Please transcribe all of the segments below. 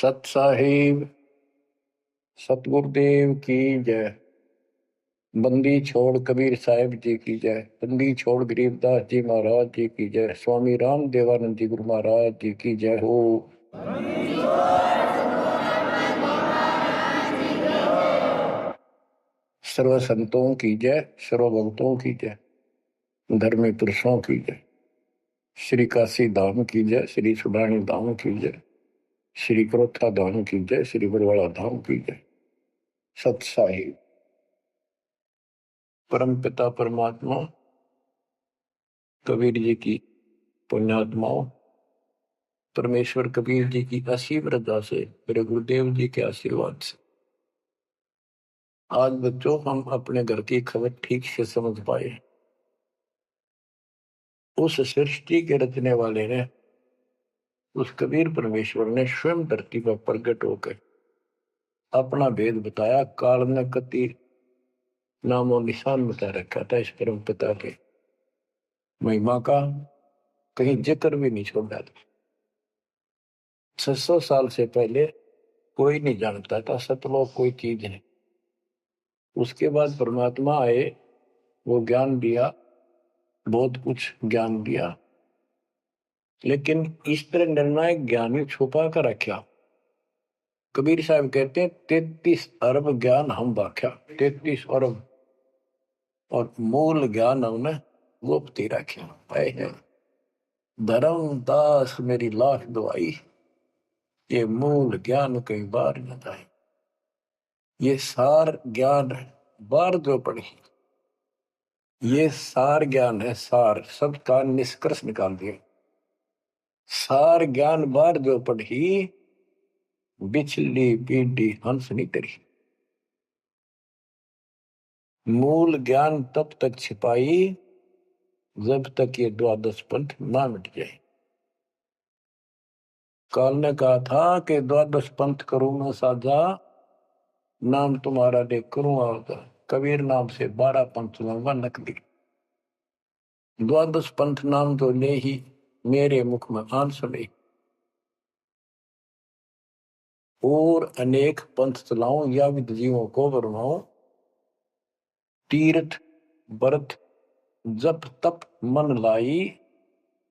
सत साहिब सतगुरुदेव की जय। बंदी छोड़ कबीर साहिब जी की जय। बंदी छोड़ गरीबदास जी महाराज जी की जय। स्वामी राम देवानंद जी गुरु महाराज जी की जय हो। सर्व संतों की जय, सर्व भक्तों की जय, धर्मी पुरुषों की जय। श्री काशी धाम की जय, श्री सुडानी धाम की जय, श्री क्रोथा धाम की जय, श्री बरवाड़ा धाम की जय। सत साहिब परम पिता परमात्मा कबीर जी की पुण्यात्माओं, परमेश्वर कबीर जी की असीम रजा से, मेरे गुरुदेव जी के आशीर्वाद से आज बच्चों हम अपने घर की खबर ठीक से समझ पाए। उस सृष्टि के रचने वाले ने, उस कबीर परमेश्वर ने स्वयं धरती पर प्रकट होकर अपना भेद बताया। काल ने कति नामो निशान बता रखा था इस परम पिता के महिमा का, कहीं जिक्र भी नहीं छोड़ा था। 600 साल से पहले कोई नहीं जानता था सतलोक कोई चीज है। उसके बाद परमात्मा आए, वो ज्ञान दिया, बहुत कुछ ज्ञान दिया, लेकिन इस तरह निर्णायक ज्ञान ही छुपा कर रखा। कबीर साहब कहते हैं 33 अरब ज्ञान हम बाख्या, 33 अरब, और मूल ज्ञान हमने गुप्त ही रखा। धर्म दास मेरी लाख दुआई, ये मूल ज्ञान कई बार न जाए। ये सार ज्ञान बार जो पढ़ी, ये सार ज्ञान है। सार सब का निष्कर्ष निकाल दिया। सार ज्ञान बार जो पढ़ी, बिछली पीढ़ी हंस नहीं तरी। मूल ज्ञान तब तक छिपाई जब तक ये द्वादश पंथ ना मिट जाए। काल ने कहा था कि द्वादश पंथ करूं मैं साझा, नाम तुम्हारा देख करूं आवता। कबीर नाम से 12 पंथ लूंगा नकली। द्वादश पंथ नाम तो ले ही मेरे मुख में आन सले, और अनेक पंथ चलाऊं या विद जीवों को बरमाऊं। तीर्थ व्रत जप तप मन लाई,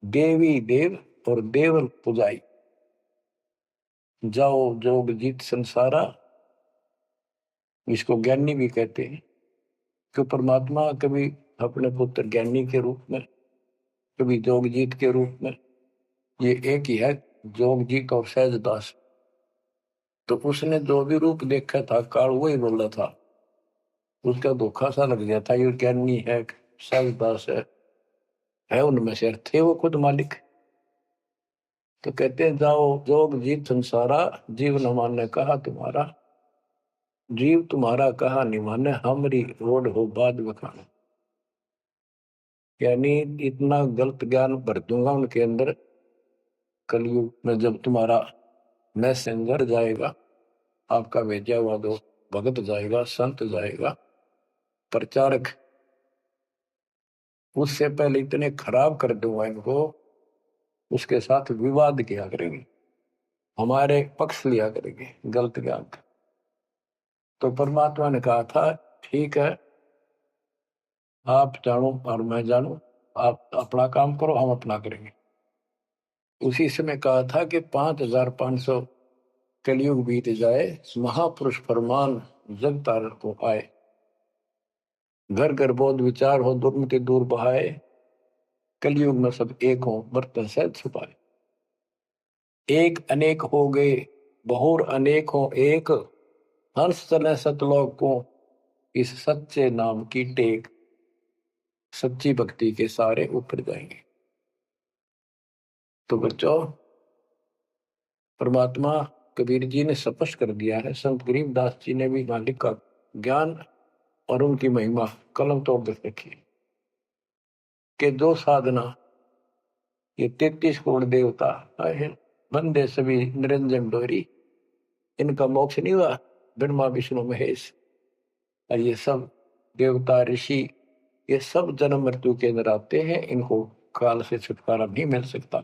देवी देव और देवल पुजाई। जाओ जोग जीत संसारा, इसको ज्ञानी भी कहते हैं। कि परमात्मा कभी अपने पुत्र ज्ञानी के रूप में, कभी जोगजीत के रूप में, ये एक ही है जोगजीत और सहजदास। तो उसने जो भी रूप देखा था काल वही बोला था। उसका धोखा सा लग गया था, ये ज्ञानी है सहजदास है उनमें से थे वो खुद मालिक। तो कहते हैं जाओ जोग जीत संसारा, जीव न माने कहा तुम्हारा। जीव तुम्हारा कहा नहीं माने, हमारी रोड हो बाद बखाना। यानी इतना गलत ज्ञान भर दूंगा उनके अंदर, कलयुग में जब तुम्हारा मैसेंजर जाएगा, आपका भेजा हुआ दो भगत जाएगा, संत जाएगा, प्रचारक, उससे पहले इतने खराब कर दूंगा इनको, उसके साथ विवाद किया करेंगे, हमारे पक्ष लिया करेंगे गलत ज्ञान का। तो परमात्मा ने कहा था ठीक है, आप जानो और मैं जानू, आप अपना काम करो हम अपना करेंगे। उसी समय कहा था कि 5500 कलयुग बीत जाए, महापुरुष फरमान जग तारण को आए। घर घर बोध विचार हो, दुर्मति दूर बहाए, कलयुग में सब एक हो बर्तन से छुपाए। एक अनेक हो गए बहुर अनेक हो एक, हंस चले सतलोक को इस सच्चे नाम की टेक। सच्ची भक्ति के सारे ऊपर जाएंगे। तो बच्चों, परमात्मा कबीर जी ने स्पष्ट कर दिया है, संत गरीबदास जी ने भी मालिक का ज्ञान और उनकी महिमा कलम तोड़ दे रखी कि दो साधना, ये 33 करोड़ देवता बंदे सभी निरंजन डोरी, इनका मोक्ष नहीं हुआ। ब्रह्मा विष्णु महेश और ये सब देवता ऋषि, ये सब जन्म मृत्यु के अंदर आते हैं, इनको काल से छुटकारा नहीं मिल सकता।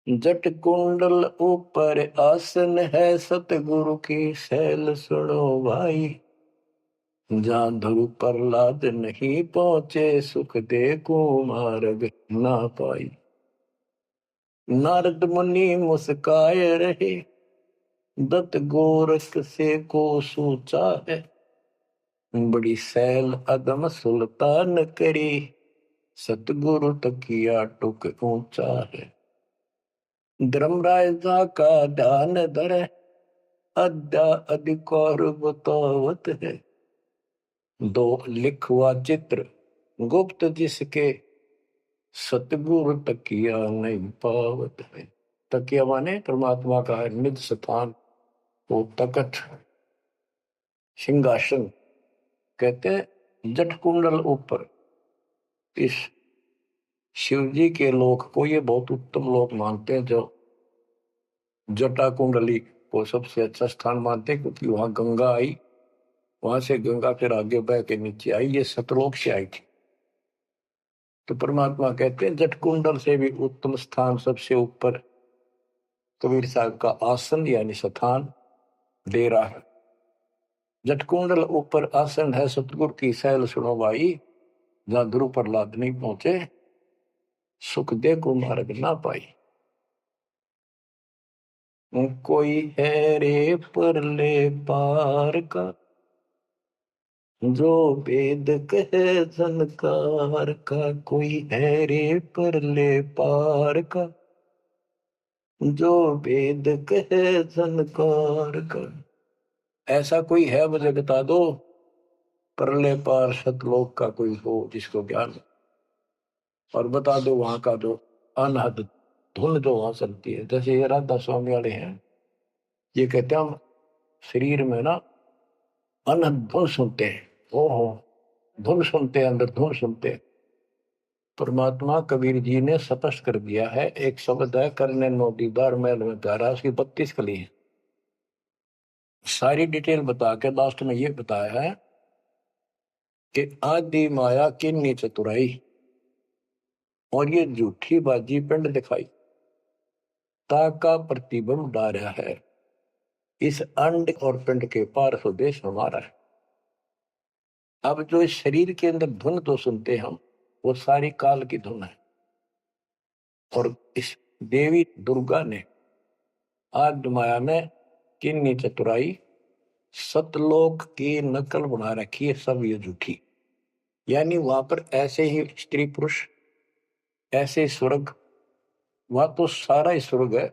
जट कुंडल ऊपर आसन है, सतगुरु की सैल सुनो भाई। जहाँ ध्रुव प्रहलाद नहीं पहुंचे, सुख दे कुमार्ग ना पाई। नारद मुनि मुस्काए रहे, दत्त गोरख से को सोचा है। बड़ी सैल अदम सुल्तान करी, सतगुरु तकिया टुक ऊंचा है। धर्मराजा का ध्यान धरे, अद्या अधिकार बतावत है। दो लिखवा चित्र गुप्त जिसके, सतगुरु तकिया नहीं पावत है। तकिया माने परमात्मा का है निज स्थान, वो तकत सिंहासन। कहते हैं जट कुंडल ऊपर, इस शिव जी के लोक को ये बहुत उत्तम लोक मानते हैं, जो जटा कुंडली को सबसे अच्छा स्थान मानते हैं, क्योंकि वहां गंगा आई, वहां से गंगा फिर आगे बह के नीचे आई, ये सतलोक से आई थी। तो परमात्मा कहते हैं जट कुंडल से भी उत्तम स्थान, सबसे ऊपर कबीर साहब का आसन यानी स्थान डेरा है। जट कुंडल ऊपर आसन है, सतगुरु की सैल सुनो भाई। जहां ध्रुव प्रहलाद नहीं पहुंचे, सुख दे को मार्ग ना पाई। कोई है रे परले पार का, जो वेद कहे झनकार का। कोई है रे परले पार का, जो वेद कहे झनकार का। ऐसा कोई है मुझे बता दो, परले पार सतलोक का कोई हो जिसको ज्ञान हो। और बता दो वहां का जो अनहद धुन जो वहां चलती है। जैसे ये राधा स्वामी वाले हैं, ये कहते हैं हम शरीर में ना अनहद धुन सुनते हैं। ओहो, धुन सुनते हैं, अंदर धुन सुनते हैं। परमात्मा कबीर जी ने स्पष्ट कर दिया है, एक शब्द है, करने नो दीदार महल में प्यारा, उसकी 32 कली है। सारी डिटेल बता के लास्ट में ये बताया है कि आदि माया किन्नी चतुराई, और ये झूठी बाजी पिंड दिखाई। ताका प्रतिबिंब डारा है, इस अंड और पिंड के पार स्वदेश हमारा है। अब जो इस शरीर के अंदर धुन तो सुनते हम, वो सारी काल की धुन है। और इस देवी दुर्गा ने, आदि माया ने किन्नी चतुराई, सतलोक की नकल बना रखी है, सब ये झूठी। यानी वहां पर ऐसे ही स्त्री पुरुष, ऐसे स्वर्ग, वहां तो सारा ही स्वर्ग है,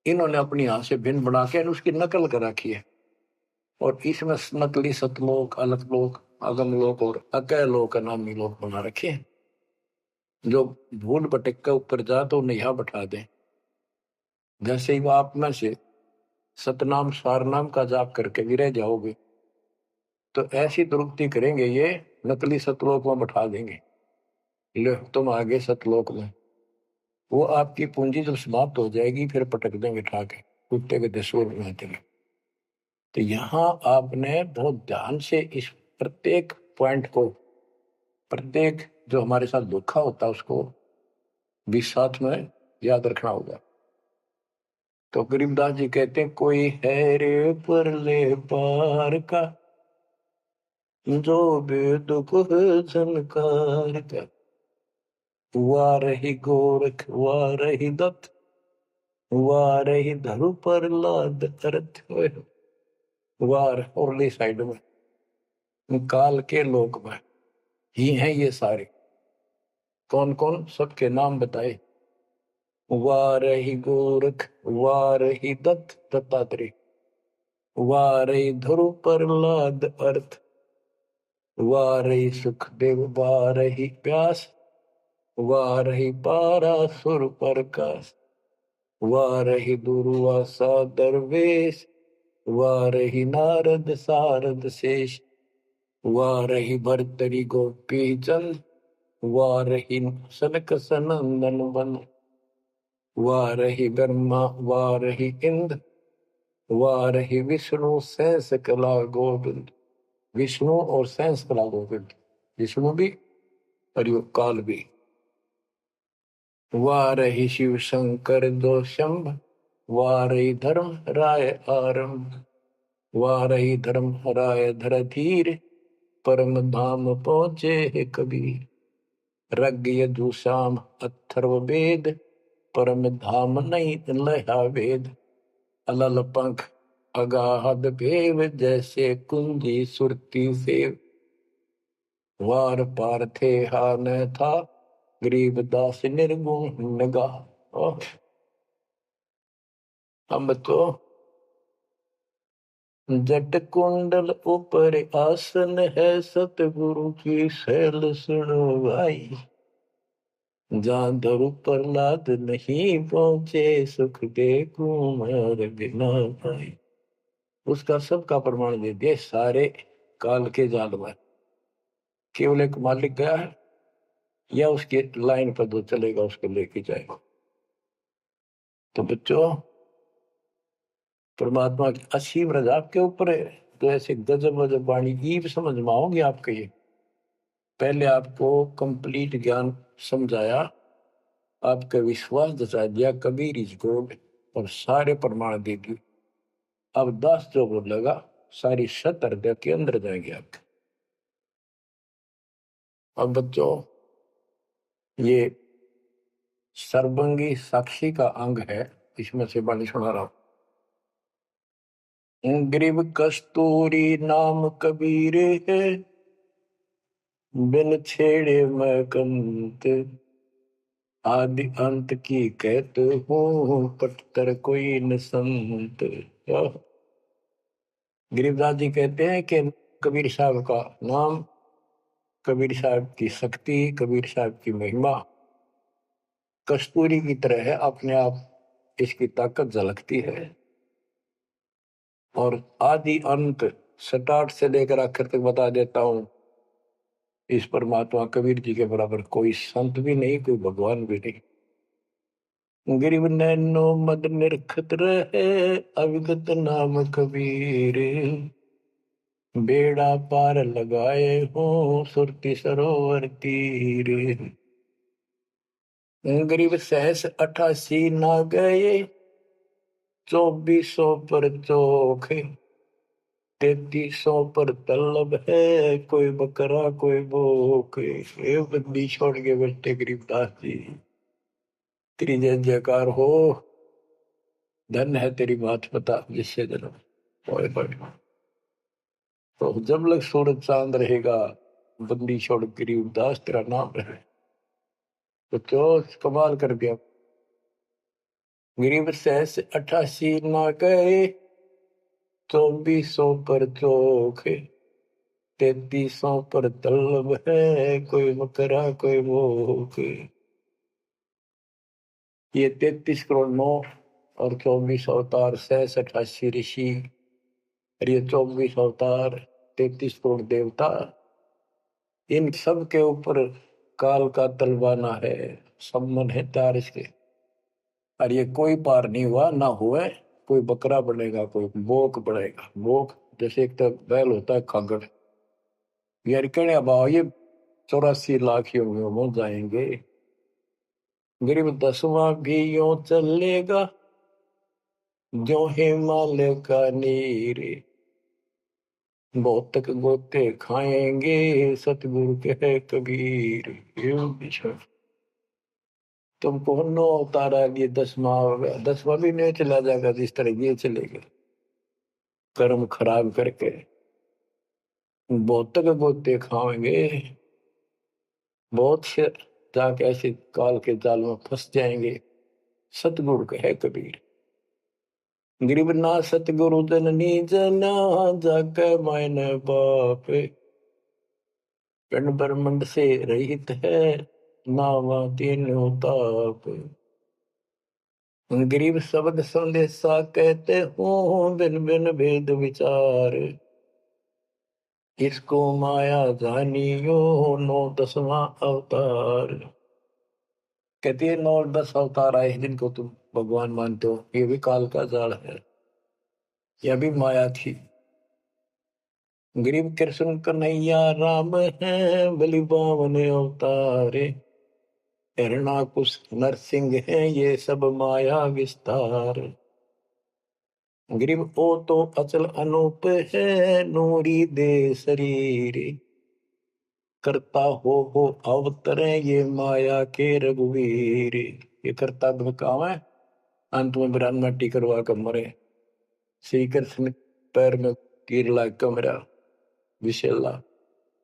इन्होंने अपनी यहां से भिन्न बना के उसकी नकल कर रखी है। और इसमें नकली सतलोक, अलकलोक, अगमलोक और अकैलोक नामी लोक बना रखे हैं। जो भूल भटक के ऊपर जा तो उन्हें यहां बैठा दें। जैसे ही वो आप में से सतनाम सारनाम का जाप करके भी रह जाओगे, तो ऐसी दुर्गति करेंगे ये, नकली सतलोक में बैठा देंगे। लो तुम आगे सतलोक में, वो आपकी पूंजी जब समाप्त हो जाएगी, फिर पटक देंगे उठा के, कुत्ते के दसूर में देंगे। तो यहाँ आपने बहुत ध्यान से इस प्रत्येक पॉइंट को, प्रत्येक जो हमारे साथ धोखा होता है उसको भी साथ में याद रखना होगा। तो गरीबदास जी कहते हैं, कोई है रे परले पार का, जो वेद को झनकार का। वाह रही गोरख, वाह रही दत्त, वाह रही धरु प्रहलाद अर्थ होए। वार औरली साइड में काल के लोक में ही हैं ये सारे। कौन कौन, सबके नाम बताए। वारही गोरख, वारही दत्त दत्तात्रेय, वारही ध्रुव प्रहलाद अर्थ, वारही सुखदेव, वारही व्यास, वारही पारासुर प्रकाश, वारही दुर्वासा दरवेश, वारही नारद सारद शेष, वारही भरतरी गोपी चंद, वारही सनक सनंदन बन, वारही ब्रह्मा, वारही इंद्र, वारही विष्णु सहस कला गोविंद। विष्णु और सहस कला गोविंद, विष्णु भी और यो काल भी। वारहि शिव शंकर दो शंभ, वारहि धर्म राय आरंभ, वारहि धर्म राय धर धीर, परम धाम पहुँचे है कबीर। रग यजु श्याम अथर्व वेद, परम धाम नहीं लहा वेद। अलल पंख अगाहद भेव, जैसे कुंजी सुरती सेव। वार पार थे हा न था, गरीब दास निर्गुण नगा। हम तो जट कुंडल ऊपर आसन है, सतगुरु की शैल सुनो भाई। जहाँ धरु प्रहलाद नहीं पहुंचे, सुख दे कुमार बिना भाई। उसका सबका प्रमाण दे दिया सारे काल के जाल में। केवल एक मालिक गया है या उसके लाइन पर दो चलेगा, उसको लेके जाएगा। तो बच्चों, परमात्मा की असीम रजा आपके ऊपर है। तो ऐसे गजब गजब वाणी ईब समझ में आओगे आपके। ये पहले आपको कंप्लीट ज्ञान समझाया, आपका विश्वास जता दिया कबीर इज गॉड, और सारे प्रमाण दे दिए। अब 10 जो बोलेगा सारी सत हृदय के अंदर जाएंगे आपके। अब बच्चों, ये सर्वंगी साक्षी का अंग है, इसमें से वाणी सुना रहा हूं। ग्रीव कस्तूरी नाम कबीर है, बिन छेड़े मैं कंत। आदि अंत की कहते हूँ, पटकर कोई न संत। गरीबदास जी कहते हैं कि कबीर साहब का नाम, कबीर साहब की शक्ति, कबीर साहब की महिमा कस्तूरी की तरह है। अपने आप इसकी ताकत झलकती है, और आदि अंत स्टार्ट से लेकर आखिर तक बता देता हूं। इस परमात्मा कबीर जी के बराबर कोई संत भी नहीं, कोई भगवान भी नहीं। गिरिव नैनो मद निरखत रहे, अविगत नाम कबीर। बेड़ा पार लगाए हो, सुरती सरोवर तीर। गरीब सहस 88 ना गए, 2400 पर चोख। 3300 पर तलब है, कोई बकरा कोई भूख। ये बंदी छोड़ के बैठे गरीबदास जी। तेरी जय जयकार हो, धन है तेरी बात पता जिससे जन्म। ओए होए। तो जब लग सूरज चांद रहेगा, बंदी छोड़ गरीबदास तेरा नाम रहे। तो क्यों कमाल कर दिया। गरीब सहस 88 ना गए, 2400 पर चोख। 3300 पर तलब है, कोई बकरा कोई भूख। ये 33 करोड़ 9 और 24 अवतार, 88 ऋषि, और ये 24 अवतार, 33 करोड़ देवता, इन सब के ऊपर काल का तलवाना है, सम्मन है तार इसके। और ये कोई पार नहीं हुआ ना हुए। कोई बकरा बनेगा, कोई बोक बनेगा। बोक जैसे एक तो बैल होता है खागड़, यार कहने भाव ये 84 लाख योनियों में जाएंगे। गरीब 10वां भी यूं चलेगा, जो हिमालय का नीर। बहुत तक गोते खाएंगे, सतगुरु के कबीर। तुमको 9 उतारा, ये 10वां होगा, 10वां भी नहीं चला जाएगा जिस तरह ये चलेगा, कर्म खराब करके। बहुत तक गोते खाएंगे, बहुत से जाके ऐसे काल के जाल में फंस जाएंगे। सतगुरु कहे कबीर। गरीब ना सतगुरु जननी जना, जाके मायने बाप। पिंड ब्रह्मंड से रहित है, नावा तीनों ताप। गरीब शब्द संदेशा कहते हो, बिन बिन भेद विचार। इसको माया जानियो, 9 10वां अवतार। कहती है 9 और 10 अवतार आए जिनको तुम भगवान मानते हो, ये भी काल का जाल है, यह भी माया थी। गरीब कृष्ण कन्हैया राम है, बलि बावन अवतारे। हिरणाकुश नरसिंह है ये सब माया विस्तार। ग्रीव ओ तो अचल अनूप है नूरी दे शरीर। करता हो अवतरे ये माया के रघुवीर। ये करता काम है, अंत में बिरान मट्टी करवा कर मरे। श्री कृष्ण पैर में तीर लाग कर मरा विशेला।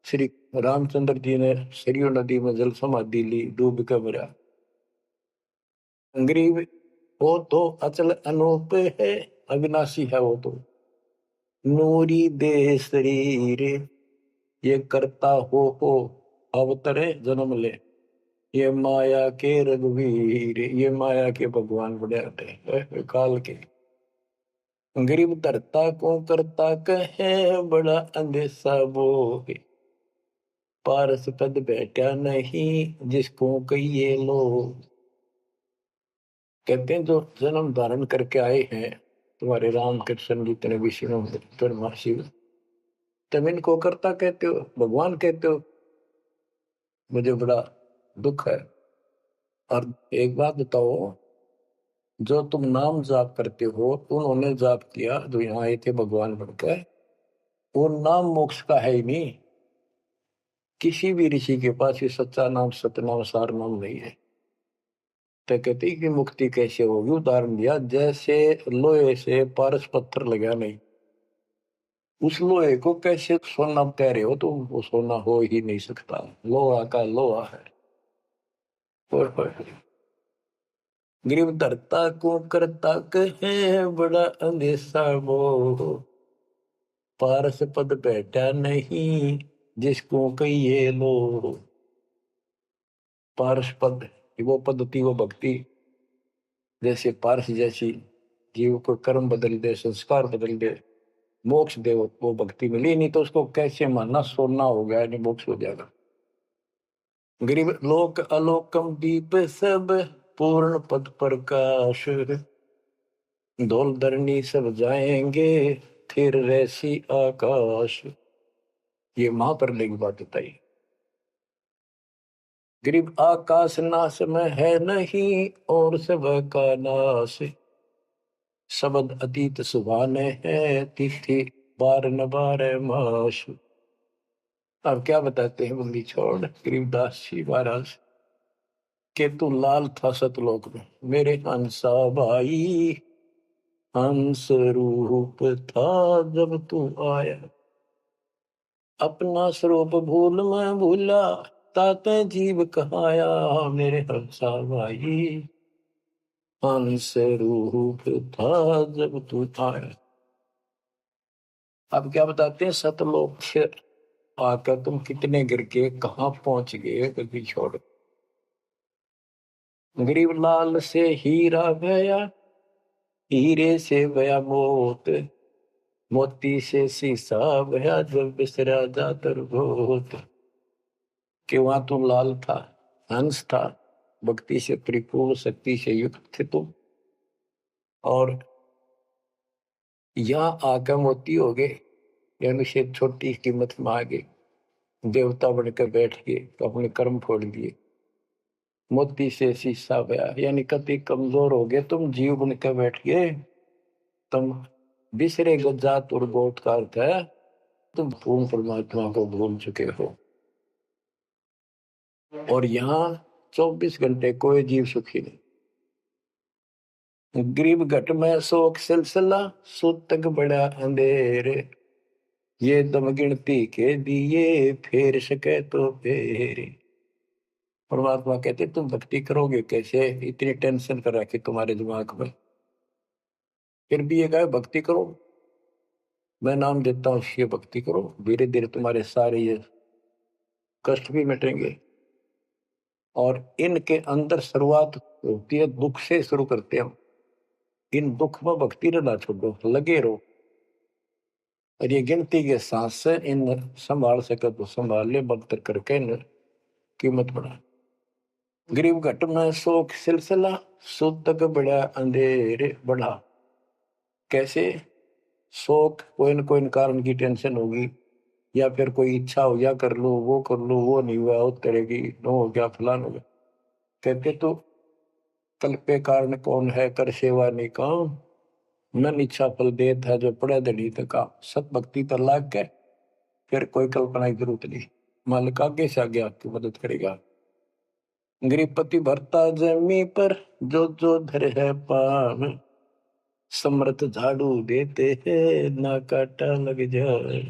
श्री रामचंद्र जी ने सरयू नदी में जल समाधि ली, डूब कर मरा। ग्रीव वो तो अचल अनूप है, अविनाशी है वो तो। नूरी दे शरीर। ये करता हो अवतरे जन्म ले। ये माया के रघुवीर। ये माया के भगवान बड़े आते काल के। गरीब धरता को करता कहे बड़ा अंदेशा बोहे। पारस पद बैठा नहीं जिसको कहिए लोग। कहते हैं जो जन्म धारण करके आए हैं तुम्हारे राम कृष्ण जितने विष्णु शिव, तुम इनको करता कहते हो, भगवान कहते हो। मुझे बड़ा दुख है। और एक बात बताओ, जो तुम नाम जाप करते हो उन्होंने जाप किया जो यहाँ आए थे भगवान बनकर, वो नाम मोक्ष का है ही नहीं। किसी भी ऋषि के पास ये सच्चा नाम सतनाम सार नाम नहीं है। तो कहते कि मुक्ति कैसे होगी, उदाहरण दिया जैसे लोहे से पारस पत्थर लगा नहीं, उस लोहे को कैसे सोना कह रहे हो, तो वो सोना हो ही नहीं सकता, लोहा का लोहा है। ग्रीव धरता को करता कहे बड़ा अंदेशा मोह। पारस पद बैठा नहीं जिसको कहिए लो। पारस पद वो पद्धति वो भक्ति, जैसे पारस जैसी जीव को कर्म बदल दे, संस्कार बदल दे, मोक्ष दे, वो भक्ति मिली नहीं तो उसको कैसे मानना सोना हो गया, नहीं मोक्ष हो जाएगा। गरीब लोक अलोकम दीप सब पूर्ण पद प्रकाश। धौल धरनी सब जाएंगे फिर रहसी आकाश। ये महाप्रलय की बात बताई। गरीब आकाश नाश में है नहीं और सब का नाश। शब्द अतीत सुभाने है तिथि बार न बार माश। अब क्या बताते हैं बंदी छोड़ गरीबदास जी महाराज के तू लाल था सतलोक में मेरे हंसा भाई। हंस रूप था जब तू आया। अपना स्वरूप भूल मैं भूला ताते जीव कहाया। मेरे हंसा भाई हंस रूप था जब तू आया। अब क्या बताते हैं सतलोक से आकर तुम कितने गिर के कहाँ पहुंच गए कभी छोड़। गरीब लाल से हीरा गया हीरे से गया मोत। मोती से शीशा गया जब बिसरा जातर भूत। कि वहां तुम लाल था, हंस था, भक्ति से परिपूर्ण शक्ति से युक्त थे तुम, और यहाँ आकर मोती हो गए, यानी से छोटी कीमत में आ गए, देवता बनकर बैठ गए तो अपने कर्म फोड़ दिए। मोती से शीशा गया यानी कति कमजोर हो गए तुम, जीव बनकर बैठ गए तुम। बिसरे जात और गोत का अर्थ है तुम पूर्ण परमात्मा को भूल चुके हो। और यहाँ 24 घंटे कोई जीव सुखी नहीं। गरीब घट में शोक सिलसिला सूतक बड़ा अंधेरे। ये दम गिनती के दिए फेर सके तो फेरे। परमात्मा कहते तुम भक्ति करोगे कैसे, इतनी टेंशन कर रखी तुम्हारे दिमाग में, फिर भी ये कहे भक्ति करो, मैं नाम देता हूँ ये भक्ति करो, धीरे धीरे तुम्हारे सारे ये कष्ट भी मिटेंगे। और इनके अंदर शुरुआत होती है दुख से, शुरू करते हैं हम। इन दुख में भक्ति रहना छोड़ो, लगे रहो, और ये गिनती के सांस से इन संभाल सके तो संभाल ले, बदतर करके इन कीमत बढ़ा। गरीब घट में शोक सिलसिला सूतक बड़ा अंधेरे बढ़ा। कैसे, शोक कोई न कोई कारण की टेंशन होगी, या फिर कोई इच्छा हो गया कर लो वो कर लो, वो नहीं हुआ वो करेगी, नो हो गया फलान हो गया, कहते तो कल पे कारण कौन है कर सेवा नहीं काम, मन इच्छा फल देत है जो पड़े दड़ी तका। सत भक्ति पर लाग के फिर कोई कल्पना की जरूरत नहीं, मालिक आगे से आगे आपकी मदद करेगा। गृहपति भरता जमी पर जो जो धर है पान, समर्थ झाड़ू देते हैं ना काटा लग जाए।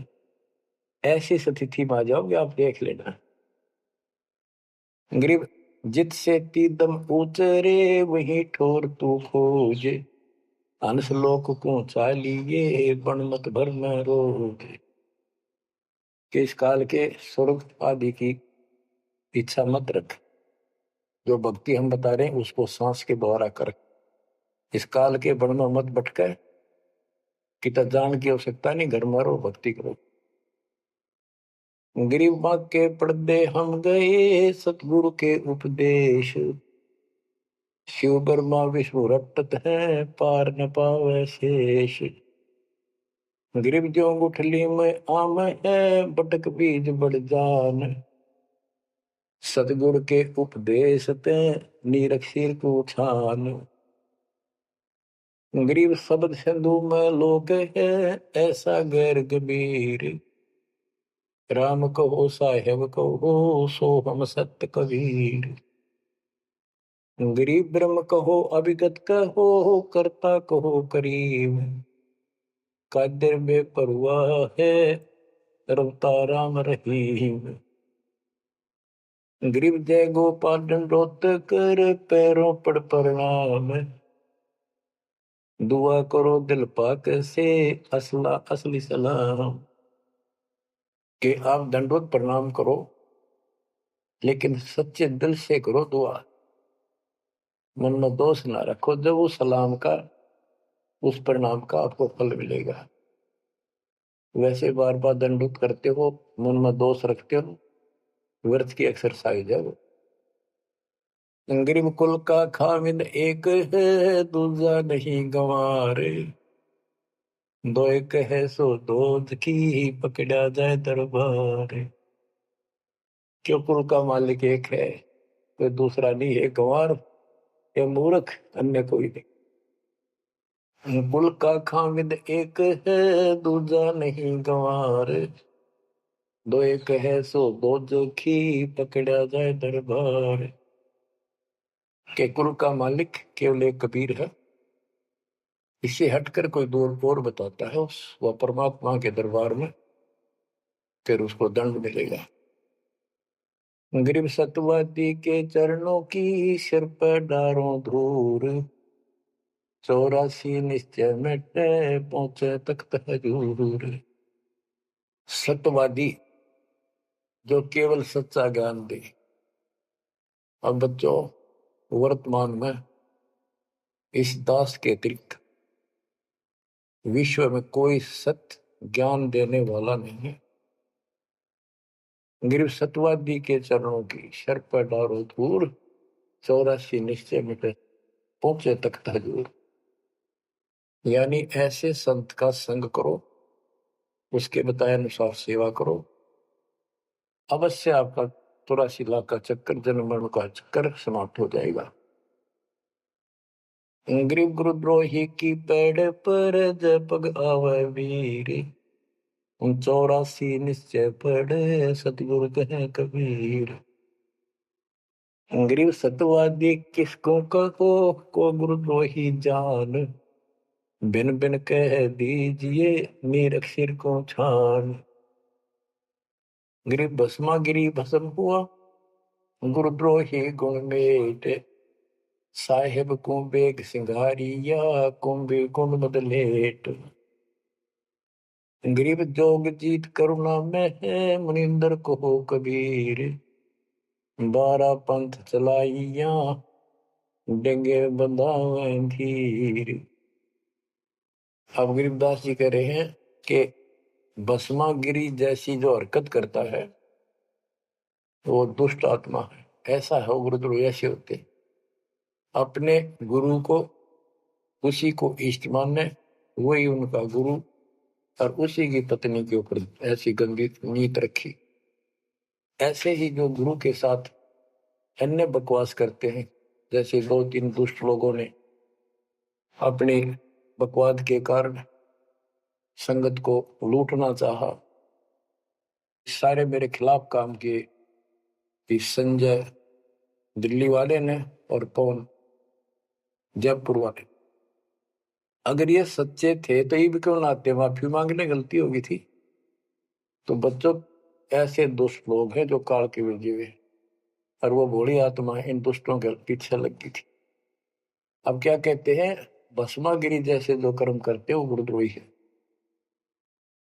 ऐसी स्थिति में आ जाओगे आप, देख लेना। गरीब जित से तीदम उतरे वही ठोर तू खोज, अंश लोक को चालिए बन मत भर न रोज। कि इस काल के स्वर्ग आदि की इच्छा मत रख, जो भक्ति हम बता रहे हैं उसको सांस के द्वारा कर। इस काल के बन में मत भटके, कितना जान की आवश्यकता नहीं, घर में रहो भक्ति करो। गरीब माँ के पर्दे हम गए सतगुरु के उपदेश, शिव ब्रह्मा विष्णु रटत है पार न पावे शेष। गरीब जो गुठली में आम है बटक बीज बढ़ जान, सतगुरु के उपदेश ते नीरख सिर को छान। गरीब शब्द सिंधु में लोक है ऐसा गैर गंभीर, राम कहो साहेब कहो सो हम सत्य कबीर। गरीब ब्रह्म कहो अभिगत कहो करता कहो करीब, कादिर में परुआ है रवता राम रहीम। गरीब जय गोपाल दंडोत कर पैरों पड़ प्रणाम, दुआ करो दिल पाक से असला असली सलाम। कि आप दंडोत प्रणाम करो लेकिन सच्चे दिल से करो दुआ, मन में दोष ना रखो। जब उस सलाम का उस प्रणाम का आपको फल मिलेगा। वैसे बार बार दंडोत करते हो, मन में दोष रखते हो, व्यर्थ की एक्सरसाइज है वो। गरीब कुल का खामिद एक है दूजा नहीं गंवारे, दो एक है सो दूध की पकड़ा जाए दरबार। क्यों कुल का मालिक एक है, कोई दूसरा नहीं है, गंवार या मूर्ख अन्य कोई नहीं। कुल का खामिद एक है दूजा नहीं गंवार, दो एक है सो दूध की पकड़ा जाए दरबार। के कुल का मालिक केवल एक कबीर है, इससे हटकर कोई दूर और बताता है उस वह परमात्मा के दरबार में, फिर उसको दंड मिलेगा। गरीब सतवादी के चरणों की सिर पर डारों धूर, 84 निश्चय मिटे पहुंचे तख्त हजूर। सत्यवादी जो केवल सच्चा ज्ञान दे। अब बच्चों वर्तमान में इस दास के अतिरिक्त विश्व में कोई सत्य ज्ञान देने वाला नहीं है। गरीब सतवादी के चरणों की सर पर डारो धूर, 84 निश्चय मिटे पहुंचे तख्त हजूर। यानी ऐसे संत का संग करो, उसके बताए अनुसार सेवा करो, अवश्य आपका 84 लाख का चक्कर, जन्म मरण का चक्कर समाप्त हो जाएगा। गरीब गुरुद्रोही की पेड़ पर जब पग आवे वीर, 84 निश्चय पढ़े सतगुरु कहे कबीर। गरीब सतवादी किसको कहो को गुरुद्रोही जान, बिन बिन कह दीजिए मीरख सिर को छान। गरीब भस्मा गिरी भस्म हुआ गुरुद्रोही गुण मेट, साहेब को बेग सिंगारिया कुंभी गुण बदलेट। गरीब जोग जीत करुणा में है मुनिंदर को हो कबीर, 12 पंथ चलाइया डेंगे बंधावे धीर। अब गरीबदास जी कह रहे हैं कि भस्मा गिरी जैसी जो हरकत करता है वो दुष्ट आत्मा है, ऐसा है वो गुरुद्रोह। ऐसे होते अपने गुरु को उसी को इष्ट माने, वही उनका गुरु, और उसी की पत्नी के ऊपर ऐसी गंदी नीत रखी। ऐसे ही जो गुरु के साथ अन्य बकवास करते हैं। जैसे 2-3 दुष्ट लोगों ने अपनी बकवाद के कारण संगत को लूटना चाहा, सारे मेरे खिलाफ काम किए। इस संजय दिल्ली वाले ने और पवन जयपुर वाले, अगर ये सच्चे थे तो ये भी क्यों ना आते, माफी मांगने गलती होगी थी। तो बच्चों, ऐसे दुष्ट लोग हैं जो काल के भेजे हुए, और वो भोली आत्मा इन दुष्टों के पीछे लगी थी। अब क्या कहते हैं, भस्मागिरी जैसे जो कर्म करते वो गुरुद्रोही है।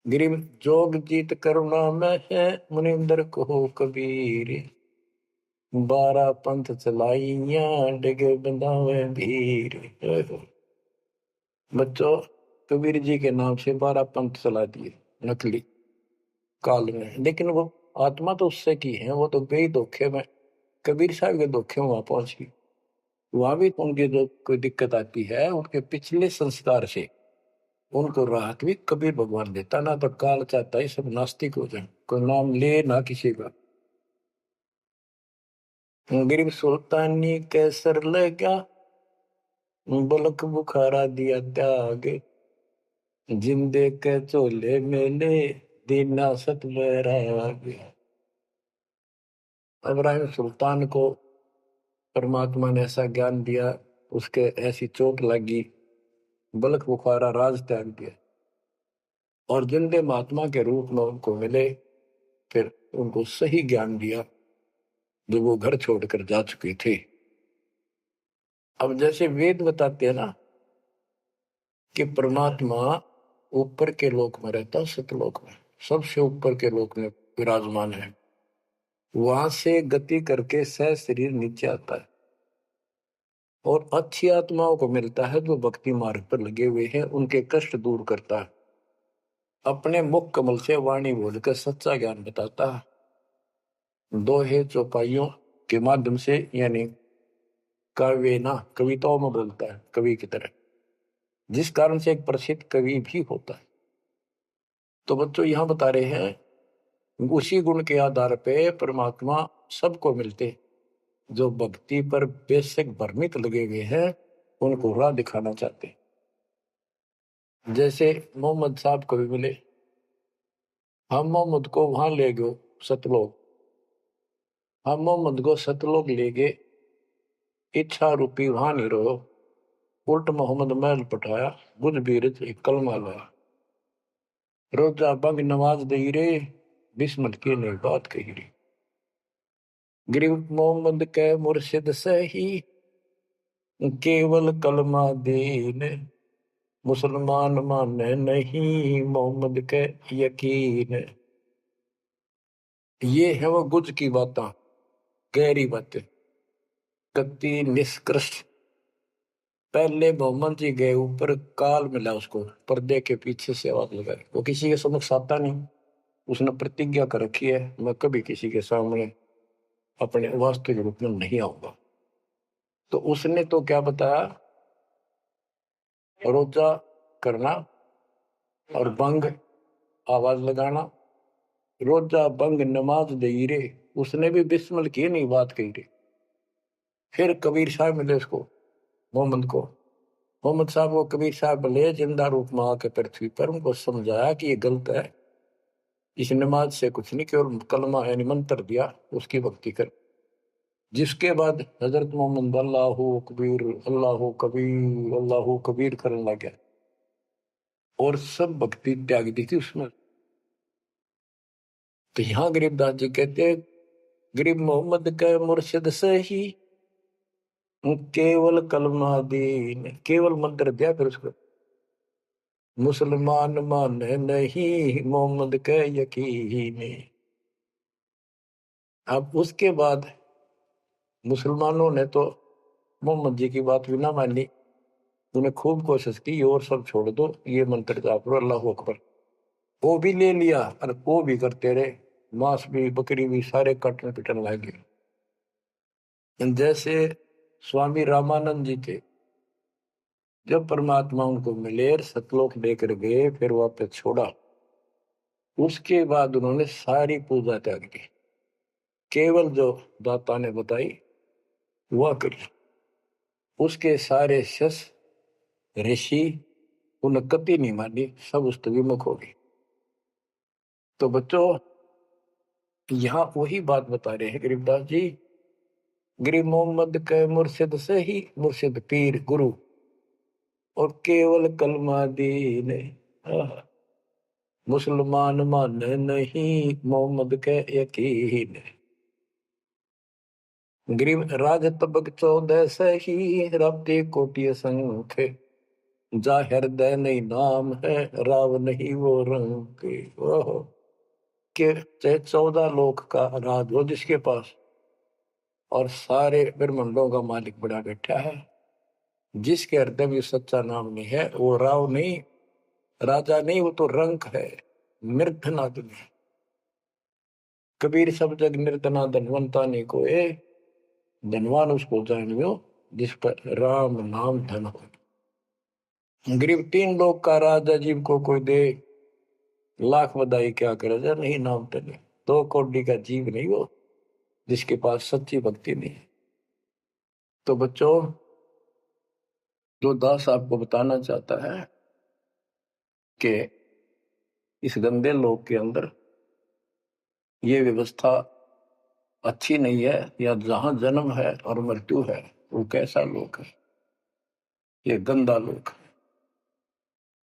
गिरि जोग जीत करुणा में है, मुनिंदर को कबीर, 12 पंथ चलाइया डिगे बंधावे भीर। बच्चों, कबीर जी के नाम से 12 पंथ चला दिए नकली काल में, लेकिन वो आत्मा तो उससे की है, वो तो गई धोखे में, कबीर साहब के धोखे में वहां पहुंची। वहां भी उनकी जो कोई दिक्कत आती है, उनके पिछले संस्कार से उनको राहत भी कबीर भगवान देता। ना तो काल चाहता है सब नास्तिक हो जाए, कोई नाम ले ना किसी का। गरीब सुल्तानी कैसर लगा, बलक बुखारा दिया त्याग, जिंदे के चोले मेले दीना सत बैराग। इब्राहिम सुल्तान को परमात्मा ने ऐसा ज्ञान दिया, उसके ऐसी चोट लगी, बलक बुखारा राज त्याग दिया, और जिंदे महात्मा के रूप में उनको मिले, फिर उनको सही ज्ञान दिया जो वो घर छोड़कर जा चुके थे। अब जैसे वेद बताते हैं ना कि परमात्मा ऊपर के लोक में रहता, सतलोक में, सबसे ऊपर के लोक में विराजमान है। वहां से गति करके सह शरीर नीचे आता है और अच्छी आत्माओं को मिलता है जो भक्ति मार्ग पर लगे हुए हैं, उनके कष्ट दूर करता है, अपने मुख कमल से वाणी बोलकर सच्चा ज्ञान बताता है, दोहे चौपाइयों के माध्यम से, यानी काव्य ना कविताओं में बोलता है कवि की तरह, जिस कारण से एक प्रसिद्ध कवि भी होता है। तो बच्चों यहां बता रहे हैं उसी गुण के आधार पे परमात्मा सबको मिलते, जो भक्ति पर बेशक भ्रमित लगे हुए हैं उनको राह दिखाना चाहते। जैसे मोहम्मद साहब को भी मिले, हम मोहम्मद को वहां ले गए सतलोक, हम मोहम्मद को सतलोक ले गए, इच्छा रूपी वहां नहीं रहो, उल्ट मोहम्मद महल पठाया, बुझ बीरज एक कलमा लाया, रोजा बंग नवाज दई रे, बिस्मत की नहीं बात कही रे। गरीब मोहम्मद के मुर्शिद सही, केवल कलमा दीन, मुसलमान माने नहीं मोहम्मद के यकीन। ये है वो गुज की बातें, गहरी बातें, कति निष्कृष्ट। पहले मोहम्मद जी गए ऊपर, काल मिला उसको, पर्दे के पीछे से आवाज लगाई, वो किसी के समक्ष आता नहीं, उसने प्रतिज्ञा कर रखी है मैं कभी किसी के सामने अपने वास्तविक रूप में नहीं आऊंगा। तो उसने तो क्या बताया, रोजा करना और बंग आवाज लगाना, रोजा बंग नमाज दे रे, उसने भी बिस्मिल की नहीं बात कही रे। फिर कबीर साहब मिले उसको, मोहम्मद को, मोहम्मद साहब को कबीर साहब ले जिंदा रूप में आके पृथ्वी पर, उनको समझाया कि ये गलत है, इस नमाज से कुछ नहीं, केवल कलमा यानी मंत्र दिया, उसकी भक्ति कर। जिसके बाद हजरत मोहम्मद अल्लाह कबीर अल्लाह कबीर करने लग गया और सब भक्ति त्याग दी थी उसमें। तो यहाँ गरीबदास जी कहते हैं, गरीब मोहम्मद के मुर्शिद सही, केवल कलमा दीन, केवल मंत्र दिया, फिर उसको मुसलमान माने नहीं मोहम्मद के यकीन। अब उसके बाद मुसलमानों ने तो मोहम्मद जी की बात भी ना मानी, उन्हें खूब कोशिश की और सब छोड़ दो, ये मंत्र जाप लो अल्लाह अकबर, वो भी ले लिया और वो भी करते रहे, मांस भी बकरी भी सारे कटने पिटने लगे। जैसे स्वामी रामानंद जी थे, जब परमात्मा उनको मिले सतलोक लेकर गए, फिर वापस छोड़ा, उसके बाद उन्होंने सारी पूजा त्याग दी, केवल जो दाता ने बताई हुआ करी। उसके सारे शस ऋषि उन्हें कति नहीं मानी, सब उस विमुख हो गए। तो बच्चों यहाँ वही बात बता रहे हैं गरीबदास जी, गरीब मोहम्मद के मुर्शिद से ही मुर्शिद पीर गुरु और केवल कलमा दीन, मुसलमान मान नहीं मोहम्मद के यकीन। गरीब राज तबक 14 से ही रब्ती कोटि संख, जाहिर दे नहीं नाम है राव नहीं वो रंग के। ओहो के 14 लोक का राज हो जिसके पास, और सारे ब्रह्मांडों का मालिक बड़ा बैठा है, जिसके हृदय में सच्चा नाम नहीं है वो राव नहीं, राजा नहीं, वो तो रंक है, निर्धनादन है। कबीर सब जग निर्धना धनवंता नहीं कोई, धनवान उसको जानियो जिस पर राम नाम धन हो। गरीब 3 लोग का राजा जीव को कोई दे, लाख बधाई क्या करे जा नहीं नाम धन। 2 कौड़ी का जीव नहीं वो जिसके पास सच्ची भक्ति नहीं है। तो बच्चों जो दास आपको बताना चाहता है कि इस गंदे लोक के अंदर ये व्यवस्था अच्छी नहीं है, या जहां जन्म है और मृत्यु है वो कैसा लोक है, ये गंदा लोक है।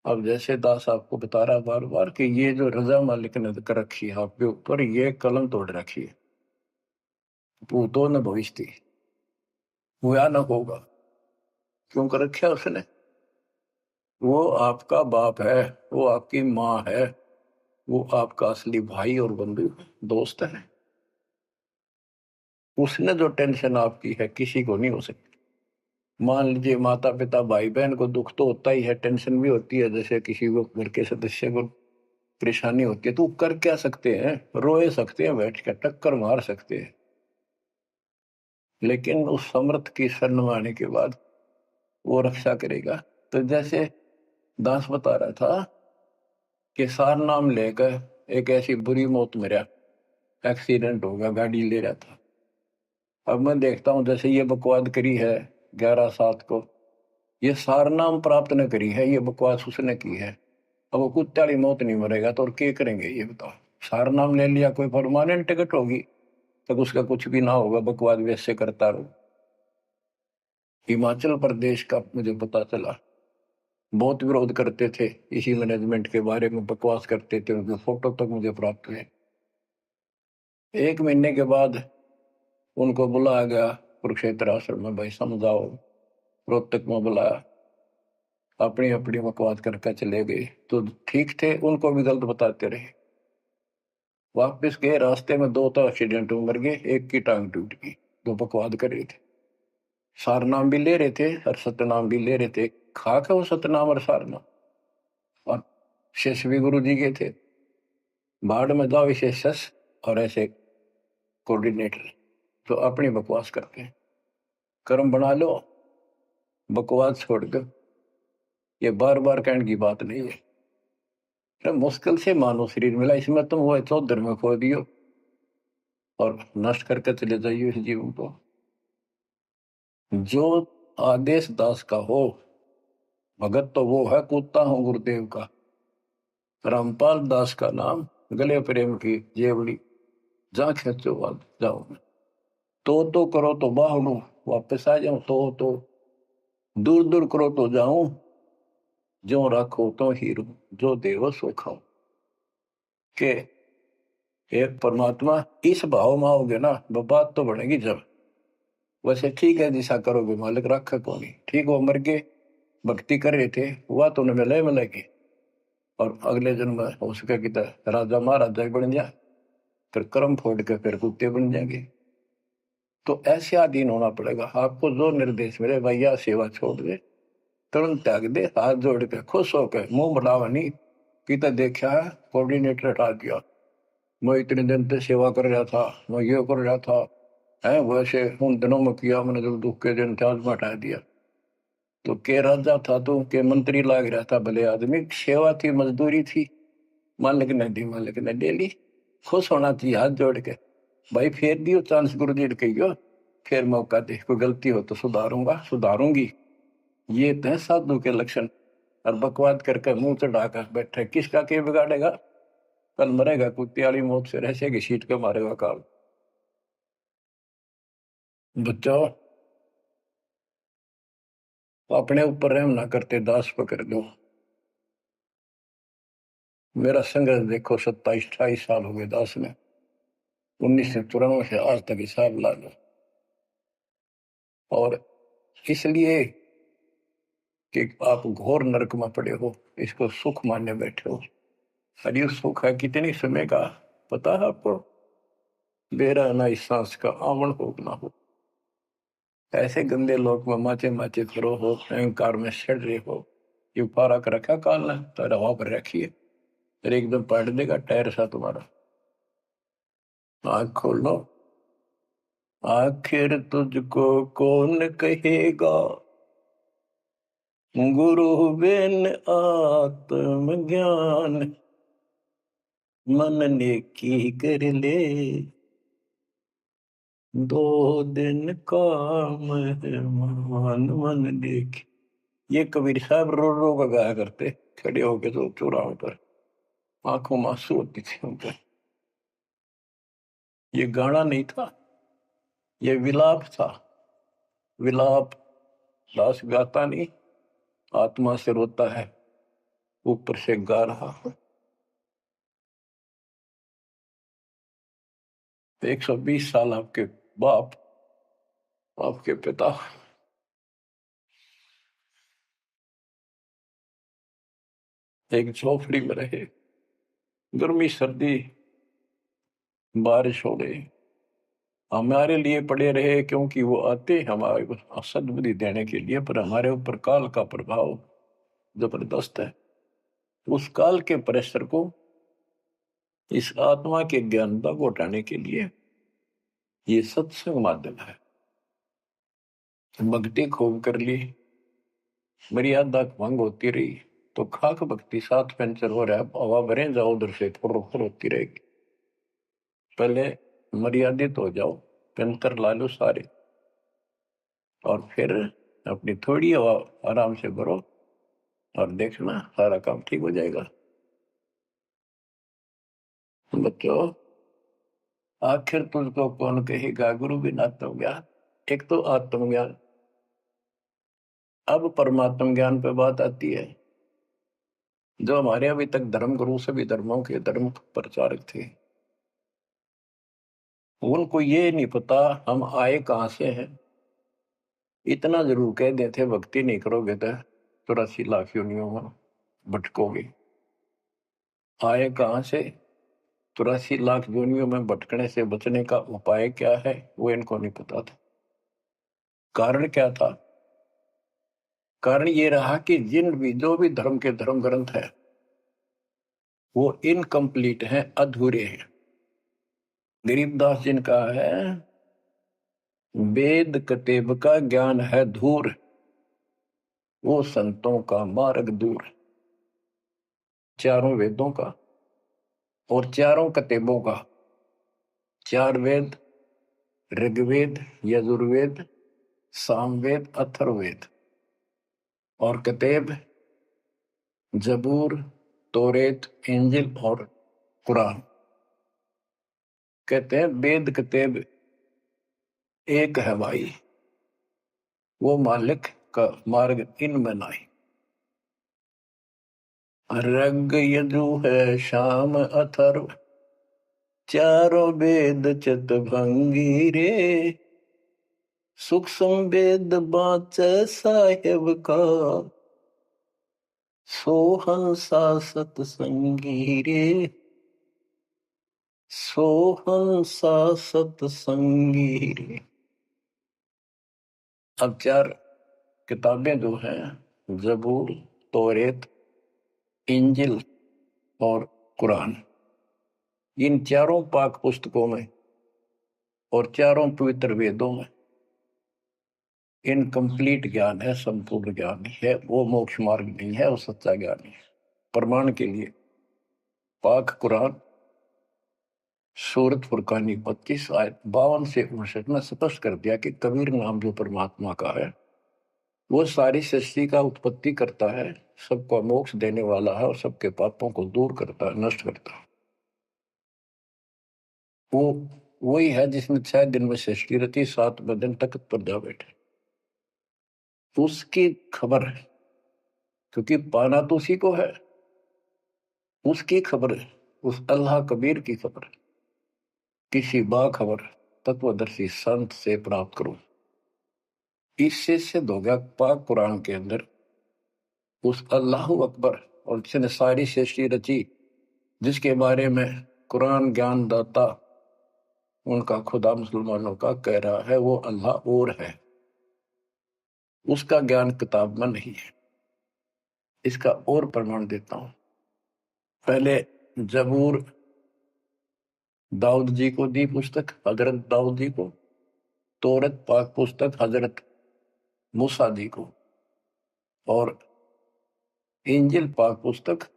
अब जैसे दास आपको बता रहा बार बार कि ये जो रजा मालिक ने कर रखी है आपके ऊपर, ये कलम तोड़ रखी है, भूतों न भविष्य हुआ न होगा। क्यों कर रखा उसने? वो आपका बाप है, वो आपकी माँ है, वो आपका असली भाई और बंधु दोस्त है। उसने जो टेंशन आपकी है किसी को नहीं हो सकती। मान लीजिए माता पिता भाई बहन को दुख तो होता ही है, टेंशन भी होती है, जैसे किसी को घर के सदस्य को परेशानी होती है, तो कर क्या सकते हैं? रोए सकते हैं, बैठ कर टक्कर मार सकते हैं, लेकिन उस समर्थ की शरण में आने के बाद वो रक्षा करेगा। तो जैसे दास बता रहा था कि सार नाम लेकर एक ऐसी बुरी मौत मरा, एक्सीडेंट होगा, गाड़ी ले रहा था। अब मैं देखता हूं जैसे ये बकवाद करी है 11/7 को, ये सार नाम प्राप्त न करी है, ये बकवास उसने की है। अब वो कुत्ते वाली मौत नहीं मरेगा तो और क्या करेंगे ये बताओ? सार नाम ले लिया, कोई परमानेंट टिकट होगी तब उसका कुछ भी ना होगा, बकवाद वैसे करता रहो। हिमाचल प्रदेश का मुझे पता चला, बहुत विरोध करते थे इसी मैनेजमेंट के बारे में, बकवास करते थे, उनके फोटो तक मुझे प्राप्त हुए। 1 महीने के बाद उनको बुलाया गया कुरुक्षेत्र आश्रम में, भाई समझाओ। रोहतक में बुलाया, अपनी अपनी बकवास करके चले गए। तो ठीक थे, उनको भी गलत बताते रहे। वापिस गए, रास्ते में 2 तो एक्सीडेंट में मर गए, एक की टांग टूट गई। जो बकवाद कर रहे थे, सार नाम भी ले रहे थे और सतनाम भी ले रहे थे, खाक है वो सतनाम और सार नाम। और शेष भी गुरु जी के थे, भाड़ में जाओ इसे शस और ऐसे कोऑर्डिनेटर तो अपनी बकवास करते हैं। कर्म बना लो, बकवास छोड़ दो, ये बार बार कहने की बात नहीं है। तो मुश्किल से मानो शरीर मिला, इसमें तुम वो चौधर में खो दियो और नष्ट करके चले जाइए इस जीवन को। जो आदेश दास का हो भगत तो वो है, कूदता हूं गुरुदेव का। रामपाल दास का नाम, गले प्रेम की जेवड़ी, जा खेचो बात जाओ। तो करो तो बाहू, वापस आ जाऊं तो दूर दूर करो तो जाऊं, जो रखो तो हीरो, जो देवो सो खाओ। के एक परमात्मा इस भाव में आओगे ना, बात तो बढ़ेगी। जब वैसे ठीक है दिशा करोगे, मालिक रखा को नहीं, ठीक वो मर गए, भक्ति कर रहे थे, हुआ तो उन्हें मिले के, और अगले जन्म में हो सके कि राजा महाराजा बन जाए, फिर कर्म फोड़ के फिर कुत्ते बन जाएंगे। तो ऐसे अधीन होना पड़ेगा आपको। जो निर्देश मिले भैया सेवा छोड़ दे, तुरंत त्याग दे, हाथ जोड़ के खुश होकर, मुंह बढ़ावा नहीं कि देखा है कोऑर्डिनेटर हटा दिया, मैं इतने दिन से सेवा कर रहा था, मैं ये कर रहा था, है वैसे उन दिनों में किया मैंने, जब दुख के दिन थे आज में हटा दिया। तो के राजा था तो के मंत्री लाग रहा था, भले आदमी, सेवा थी, मजदूरी थी, मालिक ने दी, मालिक ने ले ली। खुश होना चाहिए हाथ जोड़ के, भाई फेर दियो चांस गुरु जी कहियो, फिर मौका दे, कोई गलती हो तो सुधारूंगा, सुधारूंगी। ये तो है साधु के लक्षण। और बकवाद करके मुंह चढ़ाकर बैठे, किसका के बिगाड़ेगा? कल मरेगा कुत्ते वाली मौत से, रहसे की सीट के मारेगा काल। बच्चों, अपने ऊपर रहम ना करते, दास पकड़ लो। मेरा संघर्ष देखो, 27-28 साल हो गए दास में, 1994 से आज तक हिसाब ला लो। और इसलिए कि आप घोर नरक में पड़े हो, इसको सुख मानने बैठे हो। अरे सुख है कितनी समय का पता है आपको? बेरा ना इस सांस का आवन हो ना हो। ऐसे गंदे लोग में माचे माचे करो हो, अहंकार में सड़ रहे हो। ये पारा कर रखा काल ने, तो हवा पर रखिए, फिर एकदम पलट देगा टायर सा तुम्हारा। आँख खोल लो। आखिर तुझको कौन कहेगा, गुरु बिन आत्म ज्ञान। मन ने की कर ले, 2 दिन काम है मान। मन देख, ये कबीर साहब रो रो का गाया करते, खड़े होके तो चौराहों पर, आंखों में आंसू होती थी उनके। ये गाना नहीं था, ये विलाप था। विलाप दास गाता नहीं, आत्मा से रोता है, ऊपर से गा रहा है। 120 साल आपके बाप, आपके पिता एक झोपड़ी में रहे, गर्मी सर्दी बारिश हो गई, हमारे लिए पड़े रहे, क्योंकि वो आते हमारे को सद्बुद्धि देने के लिए, पर हमारे ऊपर काल का प्रभाव जबरदस्त है। उस काल के प्रेशर को इस आत्मा के ज्ञानता को हटाने के लिए ये सत्संग माध्यम है। भक्ति खूब कर ली, मर्यादा भंग होती रही तो खाक भक्ति साथ पंचर हो रहा है, हवा भरे जाओ उधर से फुर होती रहेगी। पहले मर्यादित हो जाओ, पंचर ला लो सारे, और फिर अपनी थोड़ी हवा आराम से भरो, और देखना सारा काम ठीक हो जाएगा। बच्चों, आखिर तुझको कौन कहेगा, गुरु बिन आत्मज्ञान। एक तो आत्मज्ञान, अब परमात्म ज्ञान पे बात आती है। जो हमारे अभी तक धर्म गुरु सभी धर्मों के धर्म प्रचारक थे, उनको ये नहीं पता हम आए कहां से हैं। इतना जरूर कह देते, भक्ति नहीं करोगे तो 84 लाख योनियों में भटकोगे। आए कहां से, 84 लाख योनियों में भटकने से बचने का उपाय क्या है, वो इनको नहीं पता था। कारण क्या था? कारण ये रहा कि जो भी धर्म के धर्म ग्रंथ है वो इनकम्प्लीट हैं, अधूरे हैं। गरीबदास जिनका है, वेद कतेब का ज्ञान है धूर, वो संतों का मार्ग दूर। चारों वेदों का और चारों कतेबों का, 4 वेद, ऋग्वेद, यजुर्वेद, सामवेद, अथर्ववेद, और कतेब जबूर, तोरेत, इंजिल और कुरान। कहते हैं वेद कतेब एक है भाई, वो मालिक का मार्ग इनमें नहीं। ऋग यजु है शाम अथर्व, चारों वेद चितभंगी रे। सूक्ष्म वेद बाँचे साहेब का, सोहंसा सतसंगी रे। सोहंसा सतसंगी रे। अब 4 किताबें जो हैं, जबूर, तौरेत, इंजिल और कुरान, इन चारों पाक पुस्तकों में और चारों पवित्र वेदों में इनकम्प्लीट ज्ञान है, संपूर्ण ज्ञान नहीं है। वो मोक्ष मार्ग नहीं है, वो सच्चा ज्ञान नहीं है। प्रमाण के लिए पाक कुरान सूरत फुरकानी 25 आयत 52 से 59 में स्पष्ट कर दिया कि कबीर नाम जो परमात्मा का है वो सारी सृष्टि का उत्पत्ति करता है, सबको मोक्ष देने वाला है और सबके पापों को दूर करता है, नष्ट करता है। वो वही है जिसने 6 दिन में सृष्टि रची, 7वें दिन तख्त पर जा बैठे। उसकी खबर है, क्योंकि पाना तो उसी को है। उसकी खबर है, उस अल्लाह कबीर की खबर है। किसी बाखबर तत्वदर्शी संत से प्राप्त करो। इससे सिद्ध हो गया पाक कुरान के अंदर उस अल्लाह अकबर और जिसने सारी सृष्टि रची, जिसके बारे में कुरान ज्ञान दाता उनका खुदा मुसलमानों का कह रहा है वो अल्लाह और है, उसका ज्ञान किताब में नहीं है। इसका और प्रमाण देता हूं। पहले जबूर दाऊद जी को दी पुस्तक, हजरत दाऊद जी को। तौरत पाक पुस्तक हजरत मूसा जी को। और इंजिल पाक पुस्तक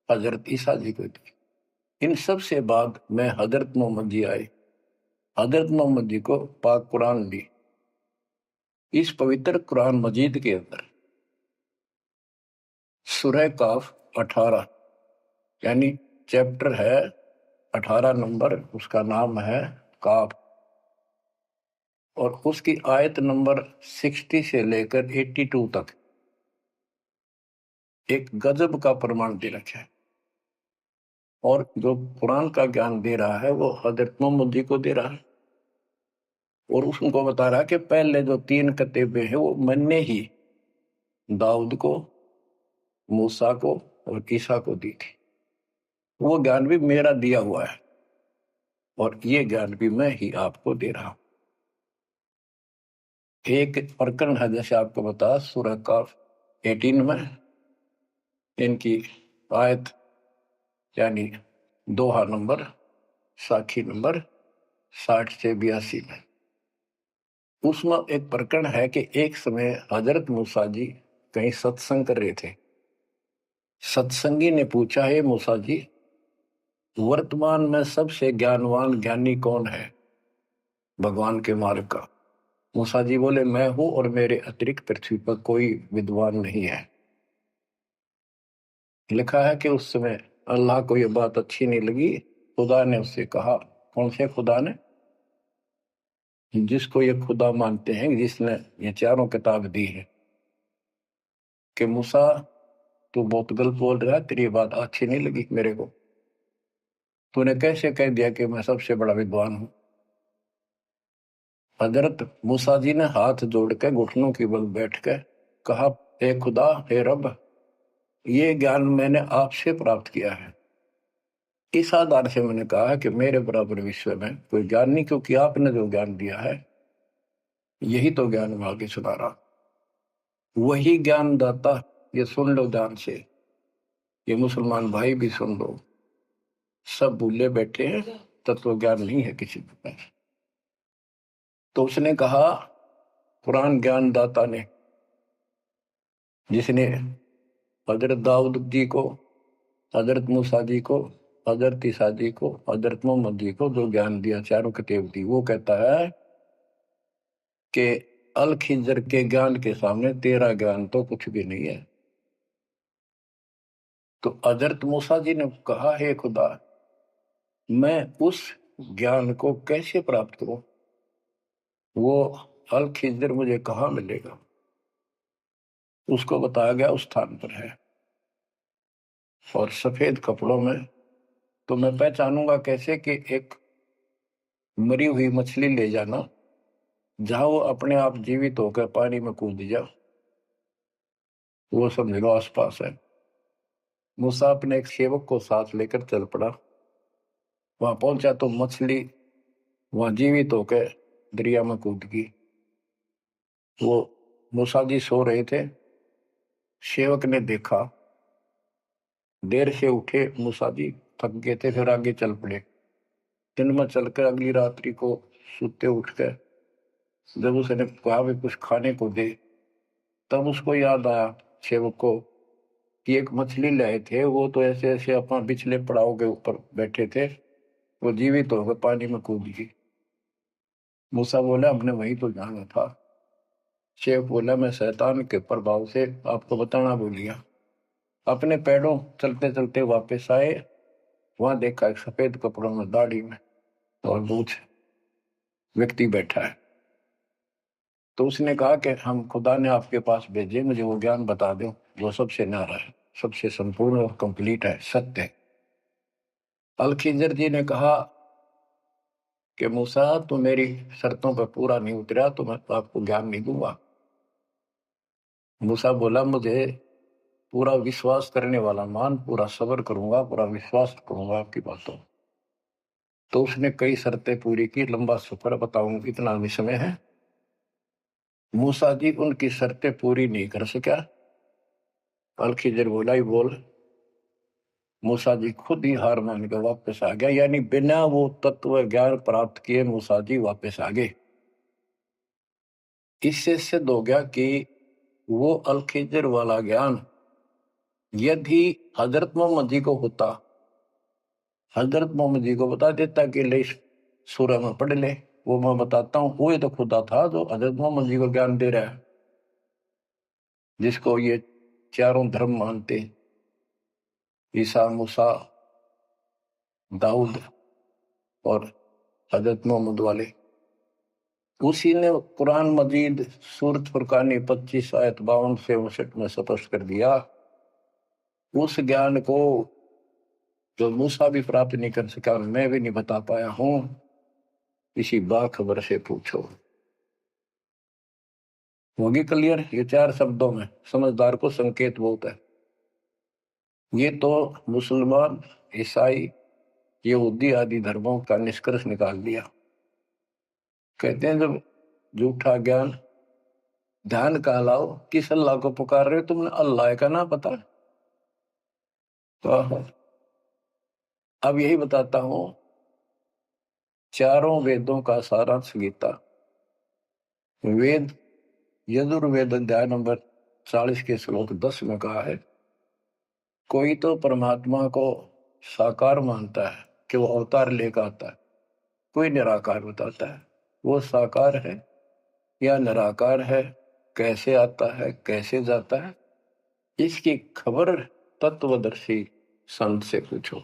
हजरत ईसा जी को दी। इन सब से बाद में हजरत मोहम्मद जी आए। हजरत मोहम्मद जी को पाक कुरान दी। इस पवित्र कुरान मजीद के अंदर सूरह काफ 18 यानी चैप्टर है 18 नंबर, उसका नाम है काफ। और उसकी आयत नंबर 60 से लेकर 82 तक एक गजब का प्रमाण दे रखा है। और जो कुरान का ज्ञान दे रहा है वो हजरत मोहम्मद जी को दे रहा है। और उसको बता रहा है कि पहले जो 3 किताबें हैं वो मैंने ही दाऊद को, मूसा को और ईसा को दी थी। वो ज्ञान भी मेरा दिया हुआ है और ये ज्ञान भी मैं ही आपको दे रहा हूं। एक प्रकरण है, जैसे आपको बता सूरह काफ 18 में इनकी आयत यानी दोहा नंबर साखी नंबर 60 से 82 में उसमें एक प्रकरण है कि एक समय हजरत मूसा जी कहीं सत्संग कर रहे थे। सत्संगी ने पूछा, है मूसा जी, वर्तमान में सबसे ज्ञानवान ज्ञानी कौन है भगवान के मार्ग का? मूसा जी बोले, मैं हूं और मेरे अतिरिक्त पृथ्वी पर कोई विद्वान नहीं है। लिखा है कि उस समय अल्लाह को यह बात अच्छी नहीं लगी। खुदा ने उससे कहा, कौन से खुदा ने? जिसको ये खुदा मानते हैं, जिसने ये चारों किताब दी है, कि मूसा तू बहुत गलत बोल रहा है, तेरी बात अच्छी नहीं लगी मेरे को। तूने कैसे कह दिया कि मैं सबसे बड़ा विद्वान हूं? हजरत मूसा जी ने हाथ जोड़ के घुटनों की बल बैठ के कहा, हे खुदा, हे रब, ये ज्ञान मैंने आपसे प्राप्त किया है। इस आधार से मैंने कहा कि मेरे बराबर विश्व में कोई ज्ञान नहीं, क्योंकि आपने जो ज्ञान दिया है यही तो ज्ञान मैं आगे सुना रहा। वही ज्ञान दाता, ये सुन लो ध्यान से, ये मुसलमान भाई भी सुन लो, सब भूले बैठे हैं, तत्व ज्ञान नहीं है किसी के पास। तो उसने कहा, कुरान ज्ञान दाता ने, जिसने हजरत दाऊद जी को, हजरत मूसा जी को, हजरत ईसा जी को, हजरत मोहम्मद जी को जो ज्ञान दिया, चारों किताब दी, वो कहता है कि अल खिजर के ज्ञान के सामने तेरा ज्ञान तो कुछ भी नहीं है। तो हजरत मूसा जी ने कहा, हे खुदा, मैं उस ज्ञान को कैसे प्राप्त करूं? वो अल खिजर मुझे कहाँ मिलेगा? उसको बताया गया उस स्थान पर है और सफेद कपड़ों में। तो मैं पहचानूंगा कैसे कि एक मरी हुई मछली ले जाना, जहां वो अपने आप जीवित होकर पानी में कूद जा, वो समझ लो आसपास है। मूसा अपने एक सेवक को साथ लेकर चल पड़ा। वहां पहुंचा तो मछली वहां जीवित होकर दरिया में कूद गई। वो मूसा जी सो रहे थे। सेवक ने देखा, देर से उठे मूसा जी, थक गए थे, फिर आगे चल पड़े। दिन में चलकर अगली रात्रि को सुते उठकर जब उसने कहा भी कुछ खाने को दे, तब उसको याद आया सेवक को कि एक मछली लाए थे, वो तो ऐसे ऐसे अपना पिछले पड़ाव के ऊपर बैठे थे वो जीवित होकर पानी में कूद गई। मूसा बोला हमने वही तो जाना था। शेख बोला मैं शैतान के प्रभाव से आपको बताना भूल गया। अपने पैरों चलते चलते वापस आए, वहां देखा एक सफेद कपड़ों में, दाढ़ी में और मूछ व्यक्ति बैठा है। तो उसने कहा कि हम खुदा ने आपके पास भेजे, मुझे वो ज्ञान बता दो जो सबसे न्यारा है, सबसे संपूर्ण और कंप्लीट है, सत्य है। अल खिजर जी ने कहा कि मूसा तू मेरी शर्तों पर पूरा नहीं उतरा तो मैं तो आपको ज्ञान नहीं दूंगा। मूसा बोला मुझे पूरा विश्वास करने वाला मान, पूरा सब्र करूंगा, पूरा विश्वास करूंगा आपकी बातों। तो उसने कई शर्तें पूरी की, लंबा सफर बताऊं इतना भी समय है। मूसा जी उनकी शर्तें पूरी नहीं कर सका। अल खिजर बोला ही बोल। मूसा जी खुद ही हार मान के वापस आ गया, यानी बिना वो तत्व ज्ञान प्राप्त किए मूसा जी वापस आ गए। इससे सिद्ध हो गया कि वो अल खिजर वाला ज्ञान यदि हजरत मोहम्मद जी को होता, हजरत मोहम्मद जी को बता देता कि ले सूरह में पढ़ ले, वो मैं बताता हूँ, वो तो खुदा था जो हजरत मोहम्मद जी को ज्ञान दे रहा है, जिसको ये चारों धर्म मानते, ईसा, मूसा, दाऊद और हजरत मोहम्मद वाले। उसी ने कुरान मजीद सूरत फुरकानी 25 आयत 52 से 59 में स्पष्ट कर दिया। उस ज्ञान को जो मूसा भी प्राप्त नहीं कर सका और मैं भी नहीं बता पाया हूं, इसी बाखबर से पूछो। होगी क्लियर? ये 4 शब्दों में समझदार को संकेत बहुत है। ये तो मुसलमान, ईसाई, यहूदी आदि धर्मों का निष्कर्ष निकाल दिया। कहते हैं जब झूठा ज्ञान, ध्यान का लाओ, किस अल्लाह को पुकार रहे हो तुमने? अल्लाह का ना पता? तो अब यही बताता हूं, चारों वेदों का सारांश गीता। वेद यजुर्वेद अध्याय नंबर 40 के श्लोक 10 में कहा है, कोई तो परमात्मा को साकार मानता है कि वो अवतार लेकर आता है, कोई निराकार बताता है वो साकार है या निराकार है, कैसे आता है कैसे जाता है, इसकी खबर तत्वदर्शी संत से पूछो।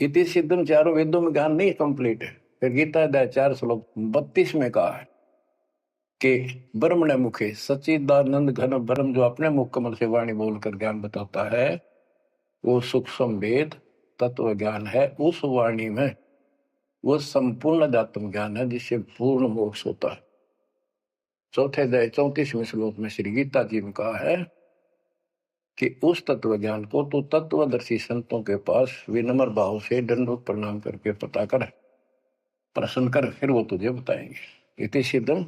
इति सिद्धम, चारों वेदों में ज्ञान नहीं कंप्लीट है। फिर गीता अध्याय 4 श्लोक 32 में कहा है कि ब्रह्मण मुखे सच्चिदानंद घन ब्रह्म, जो अपने मुख कमल से वाणी बोलकर ज्ञान बताता है, वो सूक्ष्म वेद तत्व ज्ञान है। उस वाणी में वो संपूर्ण अध्यात्म ज्ञान है जिससे पूर्ण मोक्ष होता है। चौथे अध्याय 34वें श्लोक में श्री गीता जी ने कहा है कि उस तत्व ज्ञान को तो तत्वदर्शी संतों के पास विनम्र भाव से दंडवत प्रणाम करके पता कर, प्रश्न कर, फिर वो तुझे बताएंगे। इति सिद्धम,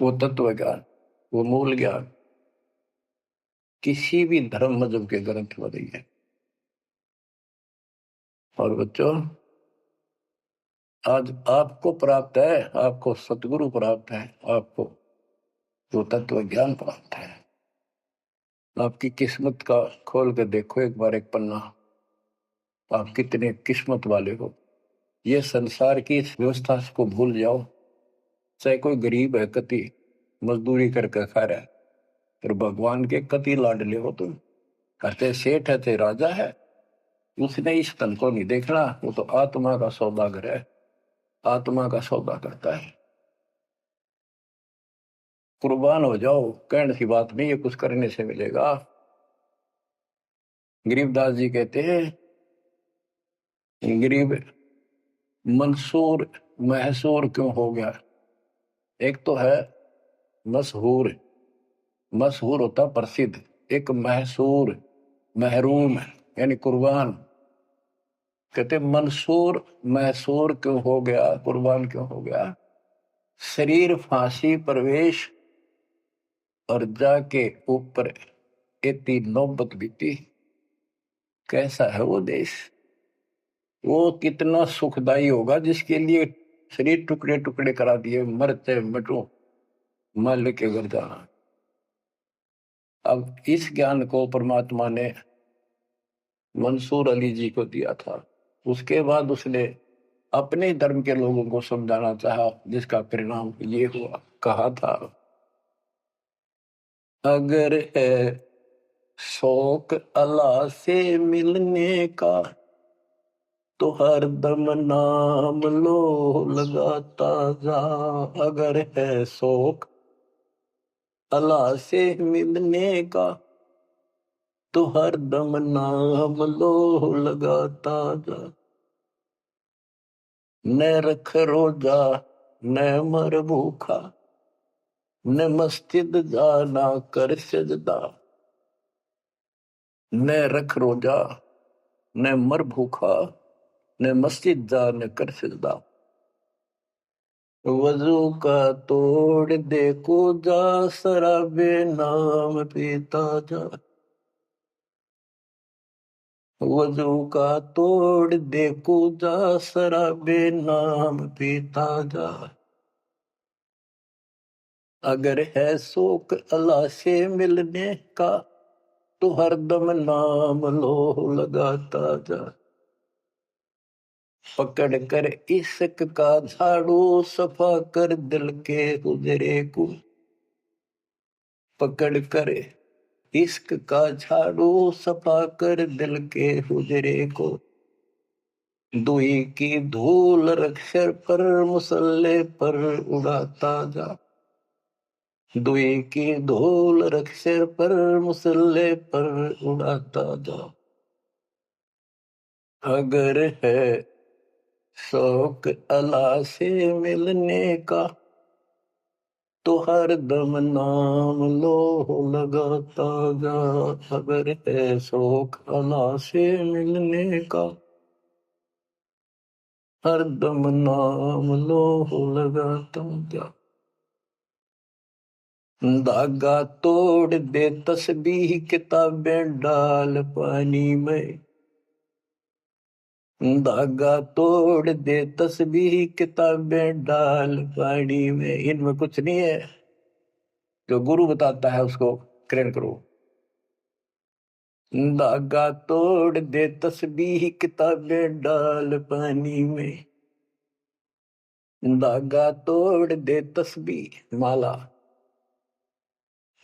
वो तत्व ज्ञान, वो मूल ज्ञान किसी भी धर्म मजहब के ग्रंथ में नहीं है। और बच्चों, आज आपको प्राप्त है, आपको सतगुरु प्राप्त है, आपको वो तत्व ज्ञान प्राप्त है। आपकी किस्मत का खोल कर देखो एक बार एक पन्ना, आप कितने किस्मत वाले हो। ये संसार की इस व्यवस्था को भूल जाओ। चाहे कोई गरीब है, कति मजदूरी करके खा रहा है, फिर भगवान के कति लाडले हो तुम। कहते सेठ है थे राजा है, उसने इस तन को नहीं देखना, वो तो आत्मा का सौदागर है, आत्मा का सौदा करता है। कुर्बान हो जाओ, कहने की बात नहीं, ये कुछ करने से मिलेगा। गरीबदास जी कहते हैं, गरीब मंसूर महसूर क्यों हो गया? एक तो है मशहूर, मशहूर होता प्रसिद्ध, एक महसूर महरूम यानी कुर्बान। कहते मंसूर महसूर क्यों हो गया, कुर्बान क्यों हो गया? शरीर फांसी प्रवेश और जाके ऊपर इतनी नौबत बीती। कैसा है वो देश? वो कितना सुखदाई होगा जिसके लिए शरीर टुकड़े टुकड़े करा दिए, मरते मटो मल के घर जाना। अब इस ज्ञान को परमात्मा ने मंसूर अली जी को दिया था। उसके बाद उसने अपने धर्म के लोगों को समझाना चाहा, जिसका परिणाम ये हुआ। कहा था, अगर है शौक अल्लाह से मिलने का तो हर दम नाम लो लगाता जा। अगर है शौक अल्लाह से मिलने का तो हर दम नाम लो लगाता जा। न रख रोजा न मर भूखा, न मस्जिद जाना कर सजदा। न रख रोजा न मर भूखा, न मस्जिद जा न कर सजदा। वजू का तोड़ दे को जा, शराबे नाम पीता जा। वजू का तोड़ दे को जा, शराबे नाम पीता जा। अगर है शौक अल्लाह से मिलने का तो हरदम नाम लो लगाता जा। पकड़ कर इश्क का झाड़ू, सफा कर दिल के हुजरे को। पकड़ कर इश्क का झाड़ू, सफा कर दिल के हुजरे को। दुई की धूल रख सिर पर, मुसल्ले पर उड़ाता जा। दुई की धूल रख सिर पर, मुसल्ले पर उड़ाता जा। अगर है शौक अल्लाह से मिलने का तो हर दम नाम लो लगाता जा। अगर है शौक अल्लाह से मिलने का हर दम नाम लो लगाता जा। धागा तोड़ दे तस्बीह, किताबें डाल पानी में। धागा तोड़ दे तस्बीह, किताबें डाल पानी में। इनमें कुछ नहीं है, जो गुरु बताता है उसको ग्रहण करो। धागा तोड़ दे तस्बीह, किताबें डाल पानी में। धागा तोड़ दे तस्बीह, माला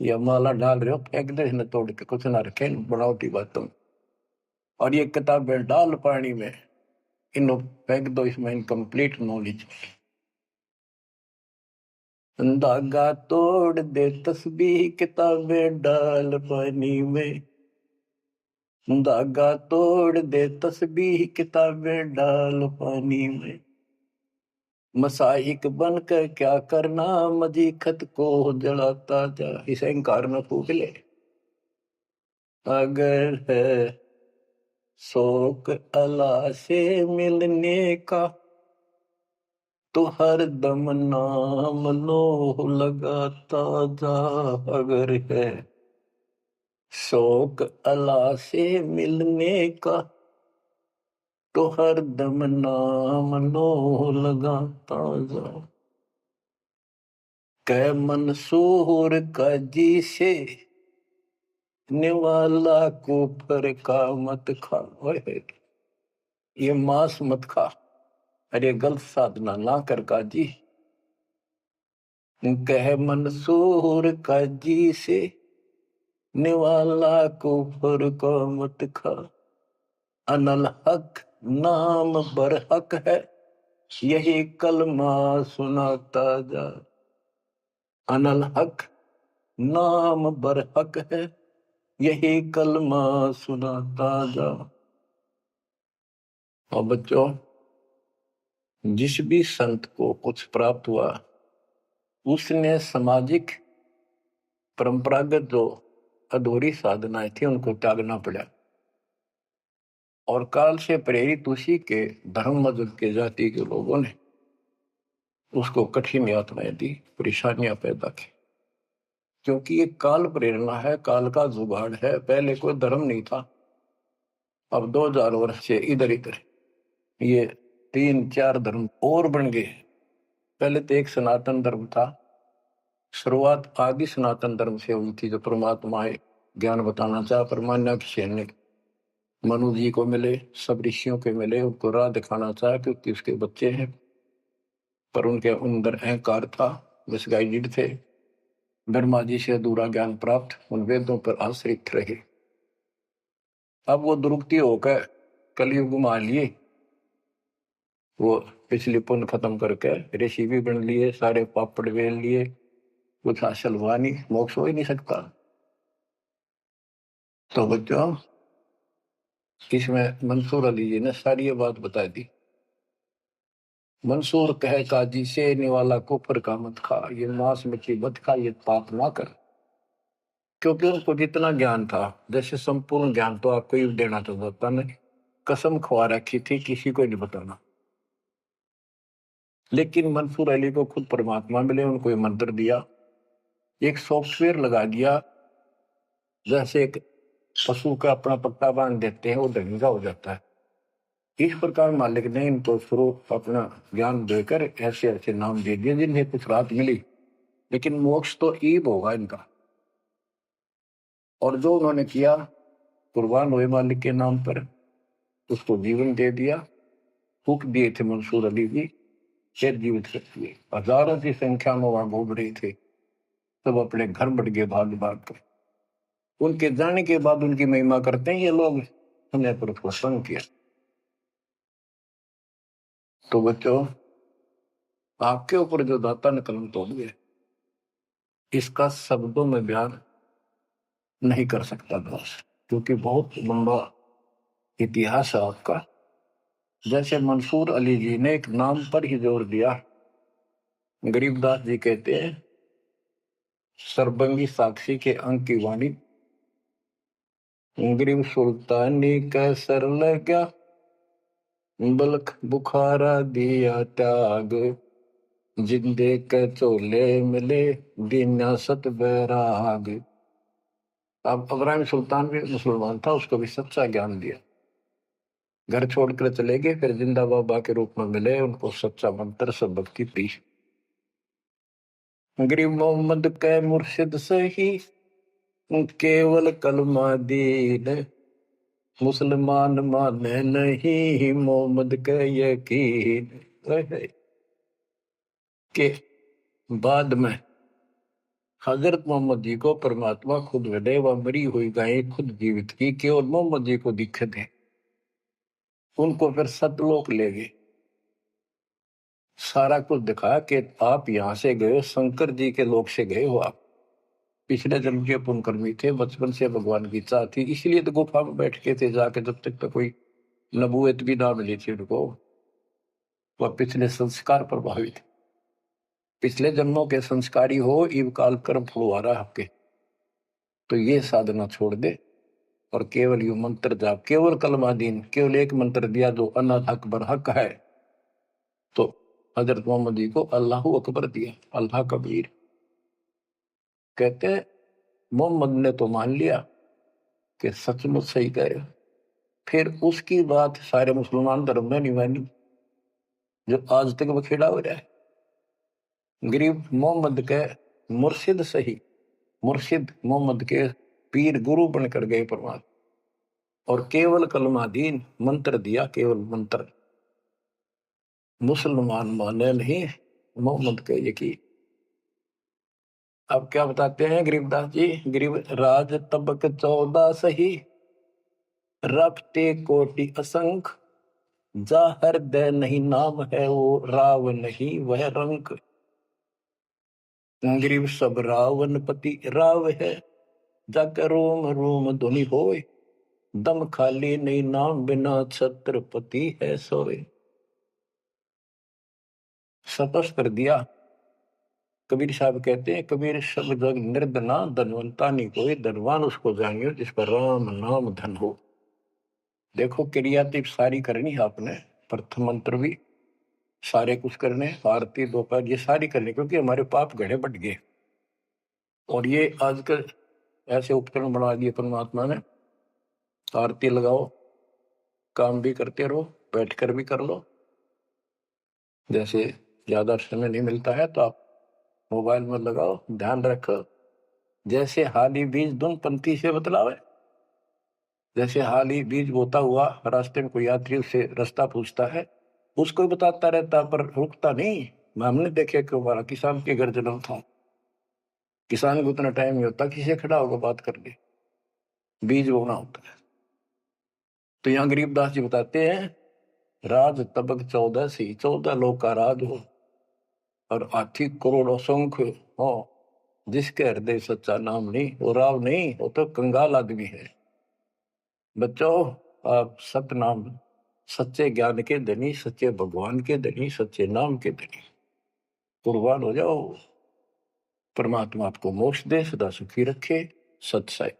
या माला डाल रहे हो, फेंक दे न तोड़ के, कुछ ना रखे बनावटी बातों। और ये किताबें डाल पानी में, इन्हों फेंक दो, इसमें इनकम्प्लीट नॉलेज। धागा तोड़ दे तस्बीह, किताबें डाल पानी में। धागा तोड़ दे तस्बीह, किताबें डाल पानी में। मसाइक बनकर क्या करना, मजीखत को जलाता जा। इस अहंकार में फूक ले। अगर है शौक अल्लाह से मिलने का तो हर दम नाम लो लगाता जा। अगर है शौक अल्लाह से मिलने का तो हर दम नाम लो लगाता जा। कै मंसूर का जी से निवाला कुफर का मत खा। ये मांस मत खा, अरे गलत साधना ना कर काजी। कह मंसूर का जी से निवाला कुफर का मत खा। अनल हक नाम बर हक है, यही कलमा सुनाता जा। अनल हक नाम बर हक है, यही कलमा सुनाता जा। और बच्चों, जिस भी संत को कुछ प्राप्त हुआ, उसने सामाजिक परंपरागत जो अधूरी साधनाएं थी उनको त्यागना पड़ा। और काल से प्रेरित उसी के धर्म मजहब के जाति के लोगों ने उसको कठिन यातनाएं दी, परेशानियां पैदा की। क्योंकि ये काल प्रेरणा है, काल का जुगाड़ है। पहले कोई धर्म नहीं था, अब 2000 वर्ष से इधर इधर ये 3-4 धर्म और बन गए। पहले तो एक सनातन धर्म था, शुरुआत आदि सनातन धर्म से हुई थी, जो परमात्मा ज्ञान बताना चाहा परमान्या सेन ने। मनु जी को मिले, सब ऋषियों के मिले, उनको राह दिखाना चाहा क्योंकि उसके बच्चे हैं, पर उनके अंदर अहंकार था, मिसगाइडेड थे। ब्रह्मा जी से अधूरा ज्ञान प्राप्त, उन वेदों पर आश्रित रहे। अब वो दुरुक्ति होकर कलयुग में आ लिए, वो पिछली पुण्य खत्म करके ऋषि भी बन लिए, सारे पापड़ वेल लिए, कुछ हासिल हुआ नहीं, मोक्ष हो ही नहीं सकता। तो बच्चों, इसमें मंसूर अली जी ने सारी ये बात बता दी। मंसूर कहे काजी से निवाला कुफर का मत खा, ये मांस मछली मत खा, ये पाप ना कर। क्योंकि उनको जितना ज्ञान था, जैसे संपूर्ण ज्ञान तो आपको ही देना चाहता नहीं, कसम खवा रखी थी किसी को नहीं बताना। लेकिन मंसूर अली को खुद परमात्मा मिले, उनको ये मंत्र दिया, एक सॉफ्टवेयर लगा दिया, जैसे एक पशु का अपना पट्टा बांध देते हैं, वो ढंगा हो जाता है। इस प्रकार मालिक ने इनको शुरू अपना ज्ञान देकर ऐसे ऐसे नाम दे दिए जिन्हें कुछ राहत मिली, लेकिन मोक्ष तो ईब होगा इनका। और जो उन्होंने किया, कुर्बान हुए मालिक के नाम पर, उसको जीवन दे दिया। फूक दिए थे मंसूर अली जी, फिर जीवित कर दिए। हजारों की संख्या में वहां घूम रहे थे, सब अपने घर बढ़ गए भाग भाग कर। उनके जाने के बाद उनकी महिमा करते हैं ये लोग, हमने पर उसको संग किया। तो बच्चों, आपके ऊपर जो दाता ने कलम तोड़ दिया, इसका शब्दों में बयान नहीं कर सकता दोस्त, क्योंकि बहुत लंबा इतिहास है आपका। जैसे मंसूर अली जी ने एक नाम पर ही जोर दिया। गरीबदास जी कहते हैं, सरबंगी साक्षी के अंक की वाणी, गरीब सुल्तानी का सर लगा, बलख बुखारा दिया त्याग, जिंदे के चोले मिले दीना सत बैराग। अब इब्राहिम सुल्तान भी मुसलमान था, उसको भी सच्चा ज्ञान दिया। घर छोड़कर चले गए, फिर जिंदा बाबा के रूप में मिले, उनको सच्चा मंत्र सबक की दी। गरीब मोहम्मद के मुर्शिद सही, केवल कलमा दीन, मुसलमान माने नहीं मोहम्मद के यकीन। के बाद में हजरत मोहम्मद जी को परमात्मा खुद मिले, वह मरी हुई गायें खुद जीवित की, केवल मोहम्मद जी को दिखे थे। उनको फिर सतलोक ले गए, सारा कुछ दिखाया कि आप यहां से गए, शंकर जी के लोक से गए हो आप, पिछले जन्म के पुण्यकर्मी थे, बचपन से भगवान की इच्छा थी, इसलिए तो गुफा में बैठ के थे जाके, जब तक तो कोई नबूवत भी ना मिली थी उनको। वह पिछले संस्कार प्रभावित, पिछले जन्मों के संस्कारी हो, इव काल कर्म फुलवारा आपके, तो ये साधना छोड़ दे और केवल यू मंत्र जाप, केवल कलमादीन, केवल एक मंत्र दिया जो अनाथ अकबर हक है। तो हजरत मोहम्मद जी को अल्लाह अकबर दिया, अल्लाह कबीर। कहते मोहम्मद ने तो मान लिया कि सचमुच सही कह रहे, फिर उसकी बात सारे मुसलमान धर्म में नहीं मानी, जो आज तक बखेड़ा हो रहा है। गरीब मोहम्मद के मुर्शिद सही, मुर्शिद मोहम्मद के पीर गुरु बनकर गए परमात्मा, और केवल कलमा दीन, मंत्र दिया, केवल मंत्र। मुसलमान माने नहीं मोहम्मद के यकीन। अब क्या बताते हैं गरीबदास जी, गरीब राज तबक 14 सही, रफ्ते कोटि असंख, जा हृदय नहीं नाम है वो राव नहीं वह रंक। गरीब सब रावण पति राव है, जाकर रोम रोम धुनि होए, दम खाली नहीं नाम बिना छत्रपति है सोए। सपस कर दिया। कबीर साहब कहते हैं, कबीर सब जग निर्धना, धनवंता नहीं कोई, धनवान उसको जानियो जिस पर राम नाम धन हो। देखो क्रिया तो सारी करनी है आपने, प्रथम मंत्र भी सारे कुछ करने, आरती दोपहर ये सारी करनी, क्योंकि हमारे पाप घड़े बढ़ गए। और ये आजकल ऐसे उपकरण बना दिए परमात्मा ने, आरती लगाओ, काम भी करते रहो, बैठकर भी कर लो। जैसे ज्यादा समय नहीं मिलता है तो आप मोबाइल में लगाओ, ध्यान रखो, जैसे हाली बीज धुन पंक्ति से बतलावे, जैसे हाल ही बीज बोता हुआ रास्ते में कोई यात्री उससे रास्ता पूछता है, उसको ही बताता रहता पर रुकता नहीं। हमने देखे कि हमारा किसान के घर जन्म था, किसान को उतना टाइम नहीं होता किसी से खड़ा होकर बात कर ले, बीज बोना होता है। तो यहाँ गरीबदास जी बताते हैं, राज तबक 14 सी, 14 लोग का राज हो और हाथी करोड़ों संख्य हो, जिसके हृदय सच्चा नाम नहीं, वो राव नहीं, वो तो कंगाल आदमी है। बच्चों, आप सतनाम, सच्चे ज्ञान के धनी, सच्चे भगवान के धनी, सच्चे नाम के धनी कुर्बान हो जाओ। परमात्मा आपको मोक्ष दे, सदा सुखी रखे। सत साई।